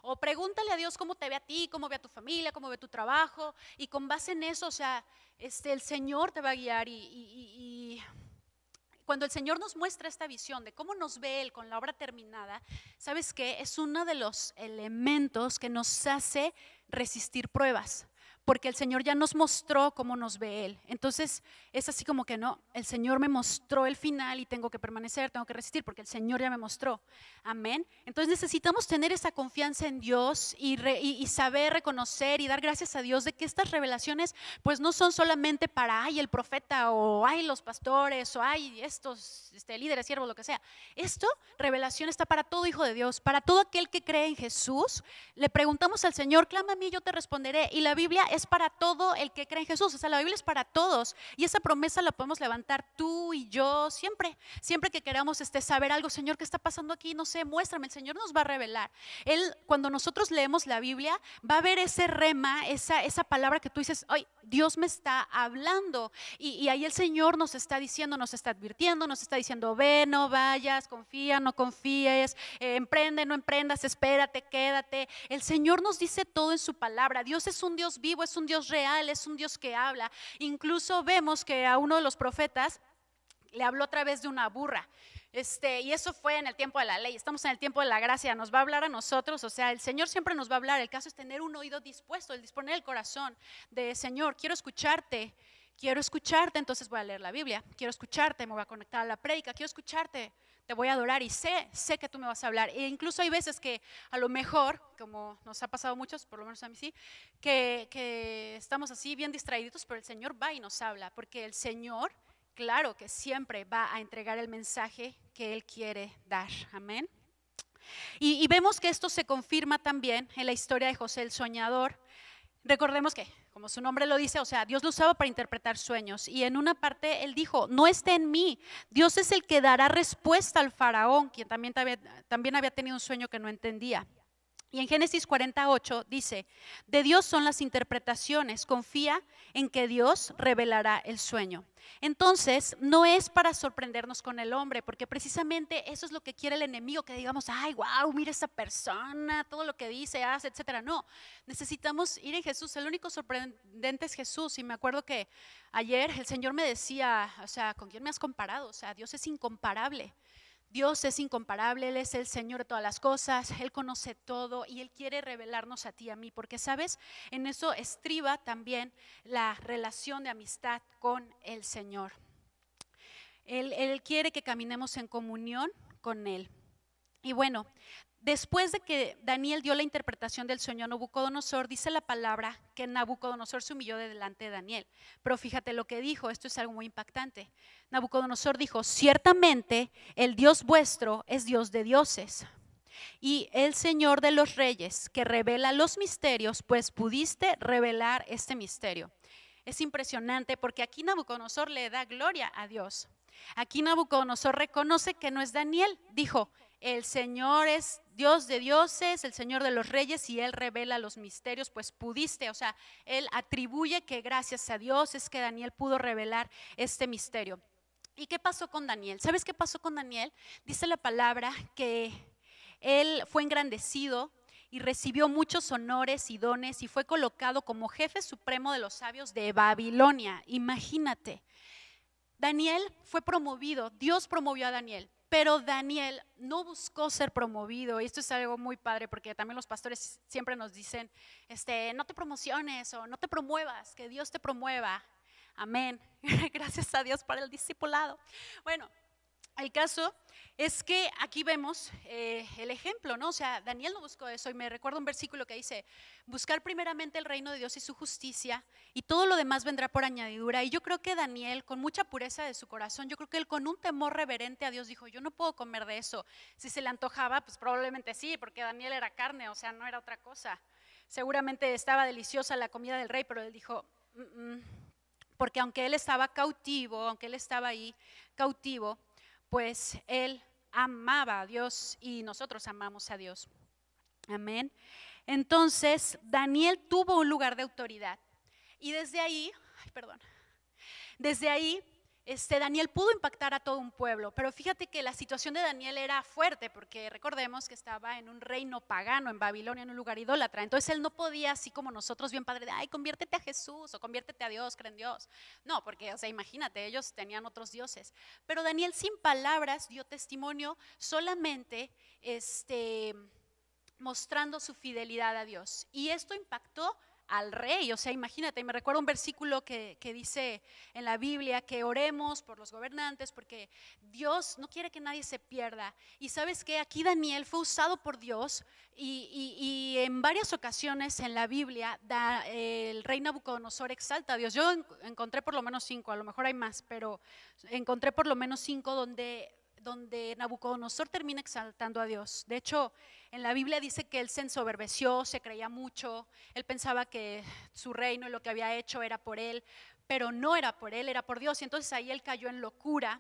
O pregúntale a Dios cómo te ve a ti, cómo ve a tu familia, cómo ve tu trabajo. Y con base en eso, o sea, el Señor te va a guiar. Y cuando el Señor nos muestra esta visión de cómo nos ve Él con la obra terminada, ¿sabes qué? Es uno de los elementos que nos hace resistir pruebas. Porque el Señor ya nos mostró cómo nos ve Él. Entonces es así como que no, el Señor me mostró el final y tengo que permanecer, tengo que resistir porque el Señor ya me mostró. Amén. Entonces necesitamos tener esa confianza en Dios y saber reconocer y dar gracias a Dios de que estas revelaciones pues no son solamente para el profeta o los pastores o estos líderes, siervos, lo que sea. Revelación está para todo hijo de Dios, para todo aquel que cree en Jesús. Le preguntamos al Señor, clama a mí, yo te responderé. Y la Biblia es para todo el que cree en Jesús, o sea, la Biblia es para todos y esa promesa la podemos levantar tú y yo siempre, siempre que queramos saber algo, Señor, ¿qué está pasando aquí? No sé, muéstrame, el Señor nos va a revelar. Él, cuando nosotros leemos la Biblia, va a haber ese rema, esa palabra que tú dices, ay, Dios me está hablando y ahí el Señor nos está diciendo, nos está advirtiendo, nos está diciendo, ve, no vayas, confía, no confíes, emprende, no emprendas, espérate, quédate. El Señor nos dice todo en su palabra. Dios es un Dios vivo, es un Dios real, es un Dios que habla. Incluso vemos que a uno de los profetas le habló a través de una burra. Y eso fue en el tiempo de la ley. Estamos en el tiempo de la gracia, nos va a hablar a nosotros. O sea, el Señor siempre nos va a hablar. El caso es tener un oído dispuesto, el disponer el corazón de Señor, quiero escucharte, entonces voy a leer la Biblia. Quiero escucharte, me voy a conectar a la prédica. Quiero escucharte, te voy a adorar y sé que tú me vas a hablar. E incluso hay veces que a lo mejor, como nos ha pasado a muchos, por lo menos a mí sí, que estamos así bien distraídos, pero el Señor va y nos habla, porque el Señor, claro que siempre va a entregar el mensaje que Él quiere dar. Amén. Y vemos que esto se confirma también en la historia de José el soñador. Recordemos que, como su nombre lo dice, o sea, Dios lo usaba para interpretar sueños. Y en una parte Él dijo, no está en mí, Dios es el que dará respuesta al faraón, quien también había tenido un sueño que no entendía. Y en Génesis 48 dice, de Dios son las interpretaciones, confía en que Dios revelará el sueño. Entonces, no es para sorprendernos con el hombre, porque precisamente eso es lo que quiere el enemigo, que digamos, ay, wow, mira esa persona, todo lo que dice, hace, etcétera. No, necesitamos ir en Jesús, el único sorprendente es Jesús. Y me acuerdo que ayer el Señor me decía, o sea, ¿con quién me has comparado? O sea, Dios es incomparable. Dios es incomparable, Él es el Señor de todas las cosas, Él conoce todo y Él quiere revelarnos a ti y a mí, porque sabes, en eso estriba también la relación de amistad con el Señor. Él quiere que caminemos en comunión con Él. Y bueno, después de que Daniel dio la interpretación del sueño a Nabucodonosor, dice la palabra que Nabucodonosor se humilló delante de Daniel. Pero fíjate lo que dijo, esto es algo muy impactante. Nabucodonosor dijo, ciertamente el Dios vuestro es Dios de dioses y el Señor de los reyes, que revela los misterios, pues pudiste revelar este misterio. Es impresionante porque aquí Nabucodonosor le da gloria a Dios. Aquí Nabucodonosor reconoce que no es Daniel, dijo, el Señor es Dios de dioses, el Señor de los reyes y Él revela los misterios, pues pudiste, o sea, Él atribuye que gracias a Dios es que Daniel pudo revelar este misterio. ¿Y qué pasó con Daniel? ¿Sabes qué pasó con Daniel? Dice la palabra que él fue engrandecido y recibió muchos honores y dones y fue colocado como jefe supremo de los sabios de Babilonia. Imagínate, Daniel fue promovido, Dios promovió a Daniel. Pero Daniel no buscó ser promovido, y esto es algo muy padre porque también los pastores siempre nos dicen, no te promociones o no te promuevas, que Dios te promueva. Amén. Gracias a Dios para el discipulado. Bueno, el caso es que aquí vemos el ejemplo, ¿no? O sea, Daniel no buscó eso y me recuerda un versículo que dice, buscar primeramente el reino de Dios y su justicia y todo lo demás vendrá por añadidura. Y yo creo que Daniel, con mucha pureza de su corazón, yo creo que él con un temor reverente a Dios dijo, yo no puedo comer de eso. Si se le antojaba, pues probablemente sí, porque Daniel era carne, o sea, no era otra cosa. Seguramente estaba deliciosa la comida del rey, pero él dijo, porque aunque él estaba cautivo, aunque él estaba ahí cautivo, pues él amaba a Dios y nosotros amamos a Dios. Amén. Entonces, Daniel tuvo un lugar de autoridad y desde ahí, Daniel pudo impactar a todo un pueblo, pero fíjate que la situación de Daniel era fuerte porque recordemos que estaba en un reino pagano, en Babilonia, en un lugar idólatra. Entonces él no podía, así como nosotros bien padre de, ay, conviértete a Jesús o conviértete a Dios, cree en Dios. No, porque, o sea, imagínate, ellos tenían otros dioses. Pero Daniel sin palabras dio testimonio solamente mostrando su fidelidad a Dios. Y esto impactó al rey, o sea, imagínate, me recuerdo un versículo que dice en la Biblia que oremos por los gobernantes porque Dios no quiere que nadie se pierda. Y sabes que aquí Daniel fue usado por Dios y en varias ocasiones en la Biblia el rey Nabucodonosor exalta a Dios. Yo encontré por lo menos 5, a lo mejor hay más, pero encontré por lo menos 5 donde donde Nabucodonosor termina exaltando a Dios. De hecho, en la Biblia dice que él se ensoberbeció, se creía mucho, él pensaba que su reino y lo que había hecho era por él, pero no era por él, era por Dios. Y entonces ahí él cayó en locura,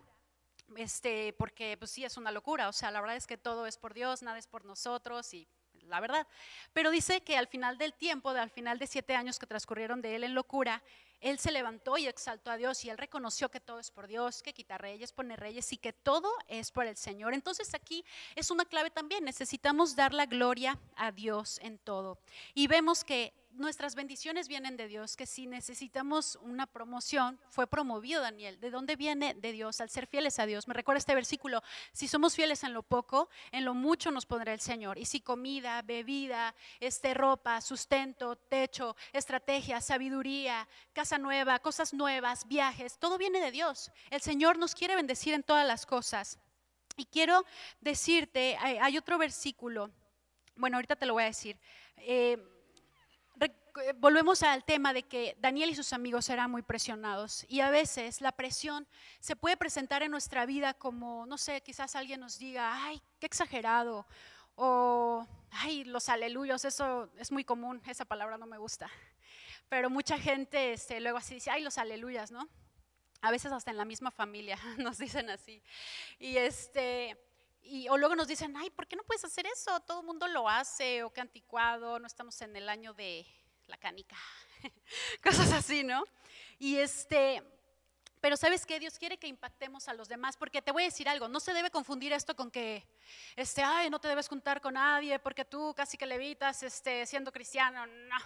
porque pues sí es una locura, o sea, la verdad es que todo es por Dios, nada es por nosotros y la verdad. Pero dice que al final del tiempo, al final de 7 años que transcurrieron de él en locura, él se levantó y exaltó a Dios y él reconoció que todo es por Dios, que quita reyes, pone reyes y que todo es por el Señor. Entonces aquí es una clave también, necesitamos dar la gloria a Dios en todo. Y vemos que nuestras bendiciones vienen de Dios, que si necesitamos una promoción, fue promovido Daniel. ¿De dónde viene? De Dios, al ser fieles a Dios. Me recuerda este versículo: si somos fieles en lo poco, en lo mucho nos pondrá el Señor. Y si comida, bebida, ropa, sustento, techo, estrategia, sabiduría, casa nueva, cosas nuevas, viajes, todo viene de Dios. El Señor nos quiere bendecir en todas las cosas. Y quiero decirte, hay otro versículo, bueno, ahorita te lo voy a decir. Volvemos al tema de que Daniel y sus amigos eran muy presionados, y a veces la presión se puede presentar en nuestra vida como, no sé, quizás alguien nos diga: ay, qué exagerado, o ay, los aleluyos, eso es muy común, esa palabra no me gusta, pero mucha gente luego así dice: ay, los aleluyas, ¿no? A veces hasta en la misma familia nos dicen así, o luego nos dicen: ay, ¿por qué no puedes hacer eso? Todo el mundo lo hace, o qué anticuado, no estamos en el año de la canica, cosas así, ¿no? Pero ¿sabes qué? Dios quiere que impactemos a los demás, porque te voy a decir algo, no se debe confundir esto con que, ay, no te debes juntar con nadie porque tú casi que levitas, siendo cristiano, no,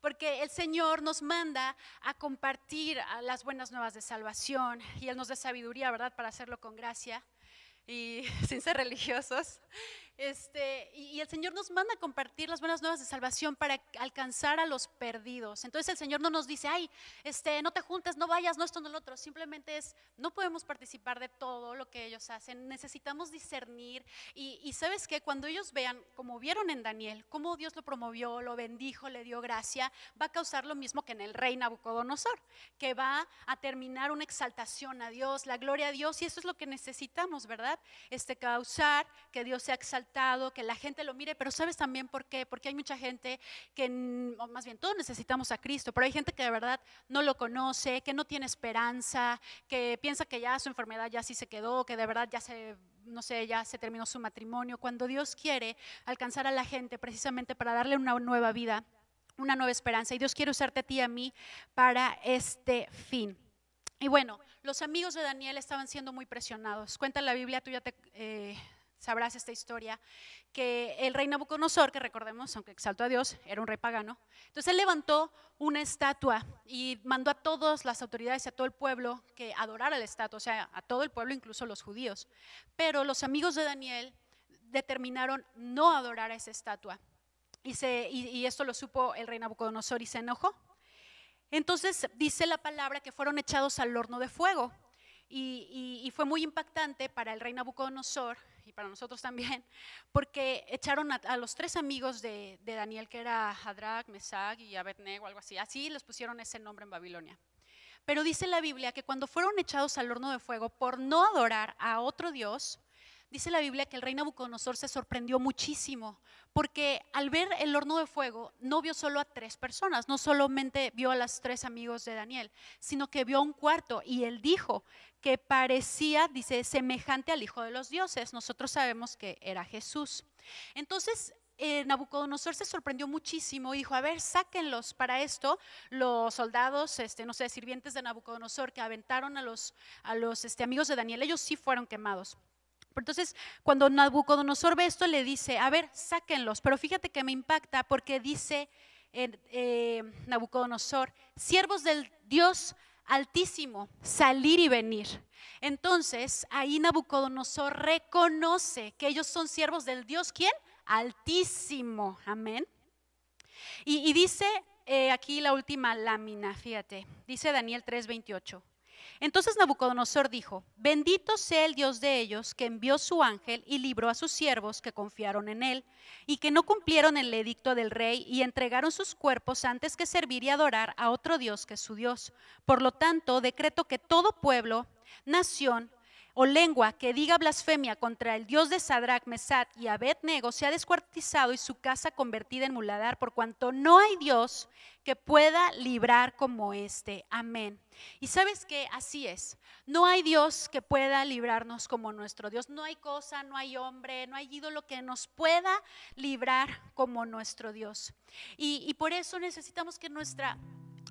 porque el Señor nos manda a compartir las buenas nuevas de salvación, y Él nos da sabiduría, ¿verdad?, para hacerlo con gracia y sin ser religiosos. Y el Señor nos manda a compartir las buenas nuevas de salvación para alcanzar a los perdidos. Entonces el Señor no nos dice: ay, no te juntes, no vayas, no esto, no lo otro. Simplemente no podemos participar de todo lo que ellos hacen. Necesitamos discernir. Y ¿sabes qué? Cuando ellos vean, como vieron en Daniel, cómo Dios lo promovió, lo bendijo, le dio gracia, va a causar lo mismo que en el rey Nabucodonosor, que va a terminar una exaltación a Dios, la gloria a Dios. Y eso es lo que necesitamos, ¿verdad? Causar que Dios sea exaltado, que la gente lo mire. Pero ¿sabes también por qué? Porque hay mucha gente que, o más bien todos necesitamos a Cristo, pero hay gente que de verdad no lo conoce, que no tiene esperanza, que piensa que ya su enfermedad ya sí se quedó, que de verdad ya no sé, ya se terminó su matrimonio, cuando Dios quiere alcanzar a la gente precisamente para darle una nueva vida, una nueva esperanza. Y Dios quiere usarte a ti y a mí para este fin. Y bueno, los amigos de Daniel estaban siendo muy presionados. Cuenta la Biblia, tú ya sabrás esta historia, que el rey Nabucodonosor, que recordemos, aunque exaltó a Dios, era un rey pagano. Entonces él levantó una estatua y mandó a todas las autoridades y a todo el pueblo que adorara la estatua, o sea, a todo el pueblo, incluso los judíos. Pero los amigos de Daniel determinaron no adorar a esa estatua. Y esto lo supo el rey Nabucodonosor y se enojó. Entonces dice la palabra que fueron echados al horno de fuego. Y fue muy impactante para el rey Nabucodonosor y para nosotros también, porque echaron a los 3 amigos de Daniel, que era Sadrac, Mesach y Abednego, algo así les pusieron ese nombre en Babilonia. Pero dice la Biblia que cuando fueron echados al horno de fuego por no adorar a otro Dios, dice la Biblia que el rey Nabucodonosor se sorprendió muchísimo, porque al ver el horno de fuego no vio solo a 3 personas, no solamente vio a los 3 amigos de Daniel, sino que vio a un cuarto, y él dijo que parecía, dice, semejante al Hijo de los Dioses. Nosotros sabemos que era Jesús. Entonces Nabucodonosor se sorprendió muchísimo y dijo: a ver, sáquenlos. Para esto los soldados, no sé, sirvientes de Nabucodonosor, que aventaron a los amigos de Daniel, ellos sí fueron quemados. Entonces, cuando Nabucodonosor ve esto, le dice: a ver, sáquenlos. Pero fíjate que me impacta, porque dice Nabucodonosor: siervos del Dios Altísimo, salir y venir. Entonces, ahí Nabucodonosor reconoce que ellos son siervos del Dios, ¿quién? Altísimo. Amén. Y dice aquí la última lámina, fíjate, dice Daniel 3:28. Entonces Nabucodonosor dijo: bendito sea el Dios de ellos, que envió su ángel y libró a sus siervos que confiaron en él, y que no cumplieron el edicto del rey y entregaron sus cuerpos antes que servir y adorar a otro Dios que es su Dios. Por lo tanto, decreto que todo pueblo, nación, o lengua que diga blasfemia contra el Dios de Sadrach, Mesach y Abed-nego sea descuartizado y su casa convertida en muladar, por cuanto no hay Dios que pueda librar como este. Amén. Y sabes que así es, no hay Dios que pueda librarnos como nuestro Dios, no hay cosa, no hay hombre, no hay ídolo que nos pueda librar como nuestro Dios. Y por eso necesitamos que nuestra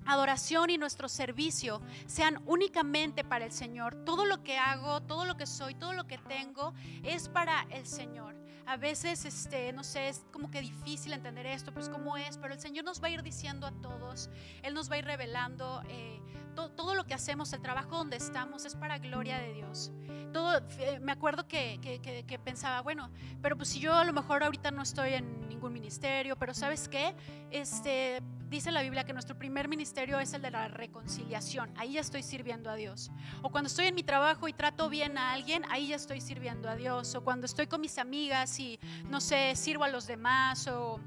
adoración y nuestro servicio sean únicamente para el Señor. Todo lo que hago, todo lo que soy, todo lo que tengo es para el Señor. A veces, no sé, es como que difícil entender esto, pues cómo es, pero el Señor nos va a ir diciendo a todos, Él nos va a ir revelando todo lo que hacemos, el trabajo donde estamos es para gloria de Dios. Me acuerdo que pensaba, bueno, pero pues si yo a lo mejor ahorita no estoy en ningún ministerio, pero ¿sabes qué? Dice la Biblia que nuestro primer ministerio es el de la reconciliación. Ahí ya estoy sirviendo a Dios. O cuando estoy en mi trabajo y trato bien a alguien, ahí ya estoy sirviendo a Dios. O cuando estoy con mis amigas y, no sé, sirvo a los demás o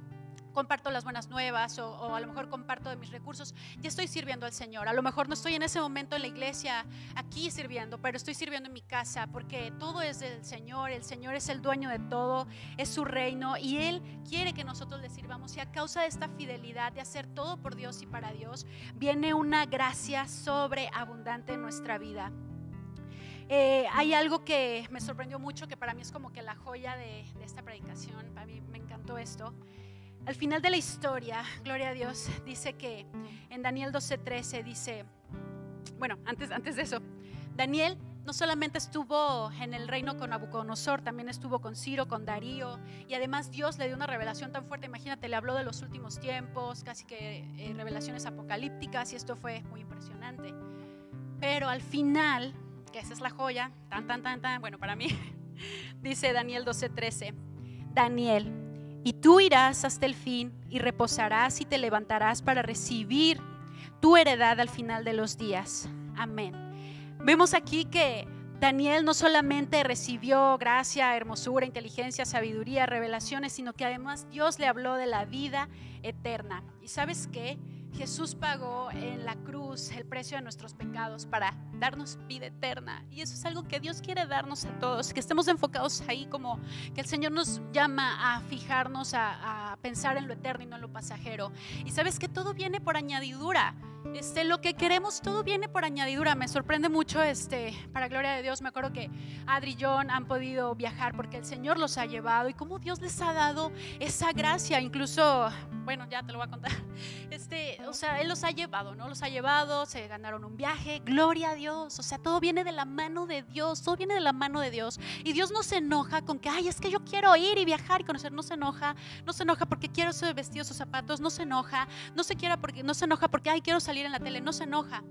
comparto las buenas nuevas o a lo mejor comparto de mis recursos, ya estoy sirviendo al Señor. A lo mejor no estoy en ese momento en la iglesia aquí sirviendo, pero estoy sirviendo en mi casa porque todo es del Señor. El Señor es el dueño de todo, es su reino y Él quiere que nosotros le sirvamos, y a causa de esta fidelidad de hacer todo por Dios y para Dios, viene una gracia sobreabundante en nuestra vida. Hay algo que me sorprendió mucho, que para mí es como que la joya de esta predicación. Para mí me encantó esto. Al final de la historia, gloria a Dios, dice que en Daniel 12:13 dice, bueno, antes de eso, Daniel no solamente estuvo en el reino con Nabucodonosor, también estuvo con Ciro, con Darío, y además Dios le dio una revelación tan fuerte. Imagínate, le habló de los últimos tiempos, casi que revelaciones apocalípticas, y esto fue muy impresionante. Pero al final, que esa es la joya, bueno, para mí, dice Daniel 12:13, Daniel, y tú irás hasta el fin y reposarás y te levantarás para recibir tu heredad al final de los días. Amén. Vemos aquí que Daniel no solamente recibió gracia, hermosura, inteligencia, sabiduría, revelaciones, sino que además Dios le habló de la vida eterna. ¿Y sabes qué? Jesús pagó en la cruz el precio de nuestros pecados para darnos vida eterna, y eso es algo que Dios quiere darnos a todos, que estemos enfocados ahí, como que el Señor nos llama a fijarnos, a pensar en lo eterno y no en lo pasajero. Y sabes que todo viene por añadidura. Lo que queremos, todo viene por añadidura. Me sorprende mucho, para gloria de Dios, me acuerdo que Adri y John han podido viajar porque el Señor los ha llevado, y cómo Dios les ha dado esa gracia. Incluso, bueno, ya te lo voy a contar. O sea, Él los ha llevado, ¿no? Los ha llevado, se ganaron un viaje, gloria a Dios. O sea, todo viene de la mano de Dios, todo viene de la mano de Dios. Y Dios no se enoja con que, ay, es que yo quiero ir y viajar y conocer. No se enoja porque quiero esos vestidos o zapatos. No se enoja, no se enoja porque, ay, quiero salir en la tele. No se enoja.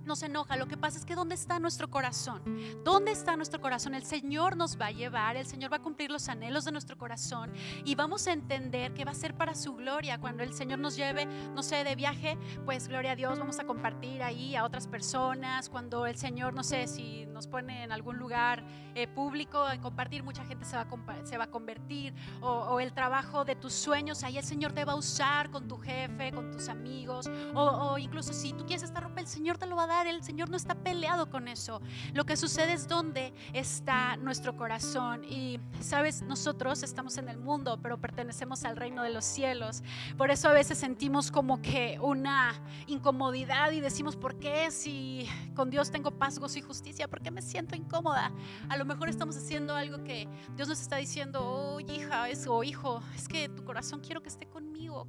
No se enoja. Lo que pasa es que ¿dónde está nuestro corazón? ¿Dónde está nuestro corazón? El Señor nos va a llevar, el Señor va a cumplir los anhelos de nuestro corazón, y vamos a entender que va a ser para su gloria. Cuando el Señor nos lleve, no sé, de viaje, pues gloria a Dios, vamos a compartir ahí a otras personas. Cuando el Señor, no sé, si nos pone en algún lugar público a compartir, mucha gente se va a convertir. O el trabajo de tus sueños, ahí el Señor te va a usar con tu jefe, con tus amigos, o incluso si tú quieres esta ropa, el Señor te lo va a dar. El Señor no está peleado con eso. Lo que sucede es dónde está nuestro corazón. Y sabes, nosotros estamos en el mundo, pero pertenecemos al reino de los cielos. Por eso a veces sentimos como que una incomodidad y decimos, ¿por qué si con Dios tengo paz, gozo y justicia? ¿Por qué me siento incómoda? A lo mejor estamos haciendo algo que Dios nos está diciendo, oh hija, hijo, es que tu corazón quiero que esté conmigo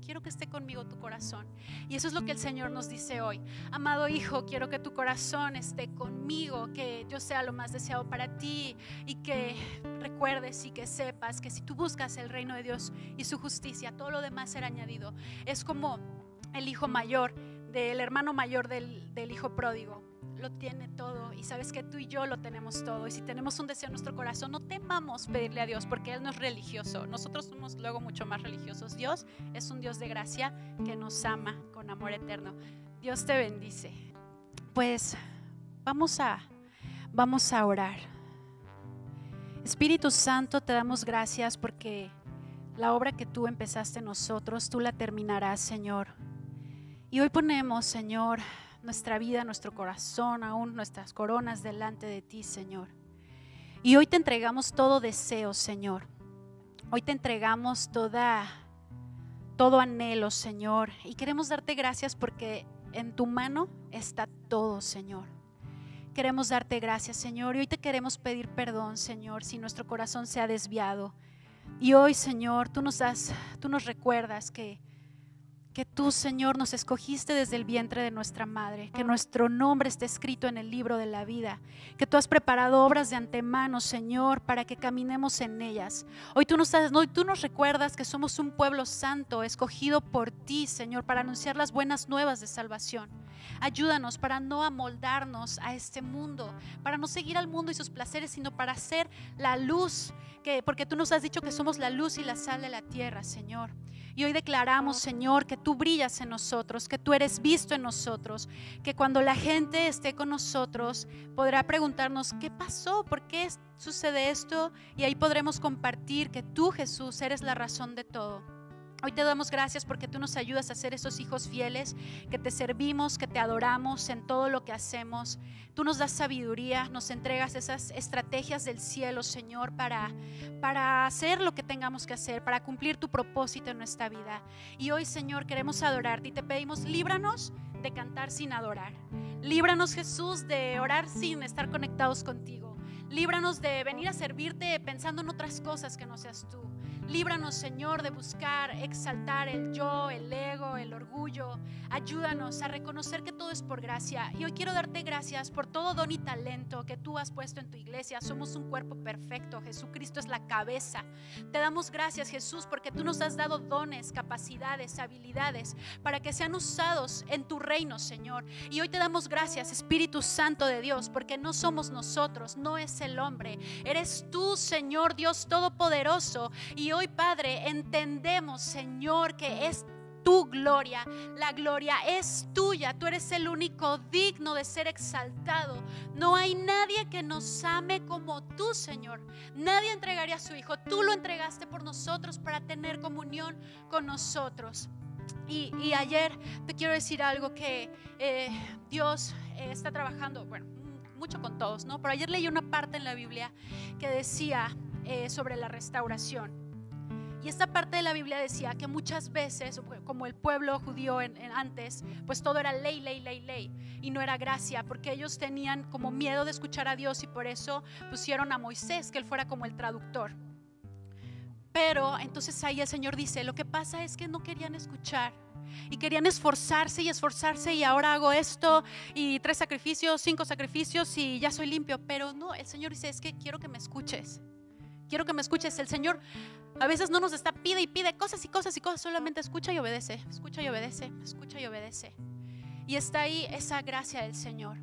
tu corazón. Y eso es lo que el Señor nos dice hoy. Amado hijo, quiero que tu corazón esté conmigo, que yo sea lo más deseado para ti, y que recuerdes y que sepas que si tú buscas el reino de Dios y su justicia, todo lo demás será añadido. Es como el hijo mayor, del hermano mayor del hijo pródigo. Lo tiene todo, y sabes que tú y yo lo tenemos todo. Y si tenemos un deseo en nuestro corazón, no temamos pedirle a Dios, porque Él no es religioso. Nosotros somos luego mucho más religiosos. Dios es un Dios de gracia que nos ama con amor eterno. Dios te bendice. Pues vamos a orar. Espíritu Santo, te damos gracias porque la obra que tú empezaste en nosotros, tú la terminarás, Señor. Y hoy ponemos, Señor, nuestra vida, nuestro corazón, aún nuestras coronas delante de ti, Señor. Y hoy te entregamos todo deseo, Señor. Hoy te entregamos todo anhelo, Señor. Y queremos darte gracias porque en tu mano está todo, Señor. Queremos darte gracias, Señor. Y hoy te queremos pedir perdón, Señor, si nuestro corazón se ha desviado. Y hoy, Señor, tú nos recuerdas que tú, Señor, nos escogiste desde el vientre de nuestra madre, que nuestro nombre está escrito en el libro de la vida, que tú has preparado obras de antemano, Señor, para que caminemos en ellas. Hoy tú nos recuerdas que somos un pueblo santo, escogido por ti, Señor, para anunciar las buenas nuevas de salvación. Ayúdanos para no amoldarnos a este mundo, para no seguir al mundo y sus placeres, sino para ser la luz, porque tú nos has dicho que somos la luz y la sal de la tierra, Señor. Y hoy declaramos, Señor, que tú brillas en nosotros, que tú eres visto en nosotros, que cuando la gente esté con nosotros podrá preguntarnos ¿qué pasó? ¿Por qué sucede esto? Y ahí podremos compartir que tú, Jesús, eres la razón de todo. Hoy te damos gracias porque tú nos ayudas a ser esos hijos fieles, que te servimos, que te adoramos en todo lo que hacemos. Tú nos das sabiduría, nos entregas esas estrategias del cielo, Señor, para hacer lo que tengamos que hacer, para cumplir tu propósito en nuestra vida. Y hoy, Señor, queremos adorarte y te pedimos, líbranos de cantar sin adorar. Líbranos, Jesús, de orar sin estar conectados contigo. Líbranos de venir a servirte pensando en otras cosas que no seas tú. Líbranos, Señor, de buscar exaltar el yo, el ego, el orgullo. Ayúdanos a reconocer que todo es por gracia. Y hoy quiero darte gracias por todo don y talento que tú has puesto en tu iglesia. Somos un cuerpo perfecto. Jesucristo es la cabeza. Te damos gracias, Jesús, porque tú nos has dado dones, capacidades, habilidades para que sean usados en tu reino, Señor. Y hoy te damos gracias, Espíritu Santo de Dios, porque no somos nosotros, no es el hombre. Eres tú, Señor Dios Todopoderoso. Y hoy, Padre, entendemos, Señor, que es tu gloria, la gloria es tuya. Tú eres el único digno de ser exaltado. No hay nadie que nos ame como tú, Señor. Nadie entregaría a su Hijo. Tú lo entregaste por nosotros para tener comunión con nosotros. Y ayer te quiero decir algo que Dios está trabajando, bueno, mucho con todos, ¿no? Pero ayer leí una parte en la Biblia que decía sobre la restauración. Y esta parte de la Biblia decía que muchas veces, como el pueblo judío antes, pues todo era ley, ley, ley, ley, y no era gracia, porque ellos tenían como miedo de escuchar a Dios y por eso pusieron a Moisés, que él fuera como el traductor. Pero entonces ahí el Señor dice, lo que pasa es que no querían escuchar y querían esforzarse y ahora hago esto y 3 sacrificios, 5 sacrificios y ya soy limpio. Pero no, el Señor dice, es que quiero que me escuches. Quiero que me escuches. El Señor a veces no nos está pide y pide cosas y cosas y cosas, solamente escucha y obedece, escucha y obedece, escucha y obedece. Y está ahí esa gracia del Señor.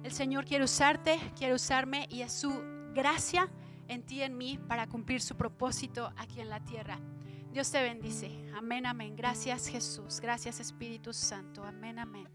El Señor quiere usarte, quiere usarme y es su gracia en ti y en mí para cumplir su propósito aquí en la tierra. Dios te bendice. Amén, amén. Gracias, Jesús. Gracias, Espíritu Santo. Amén, amén.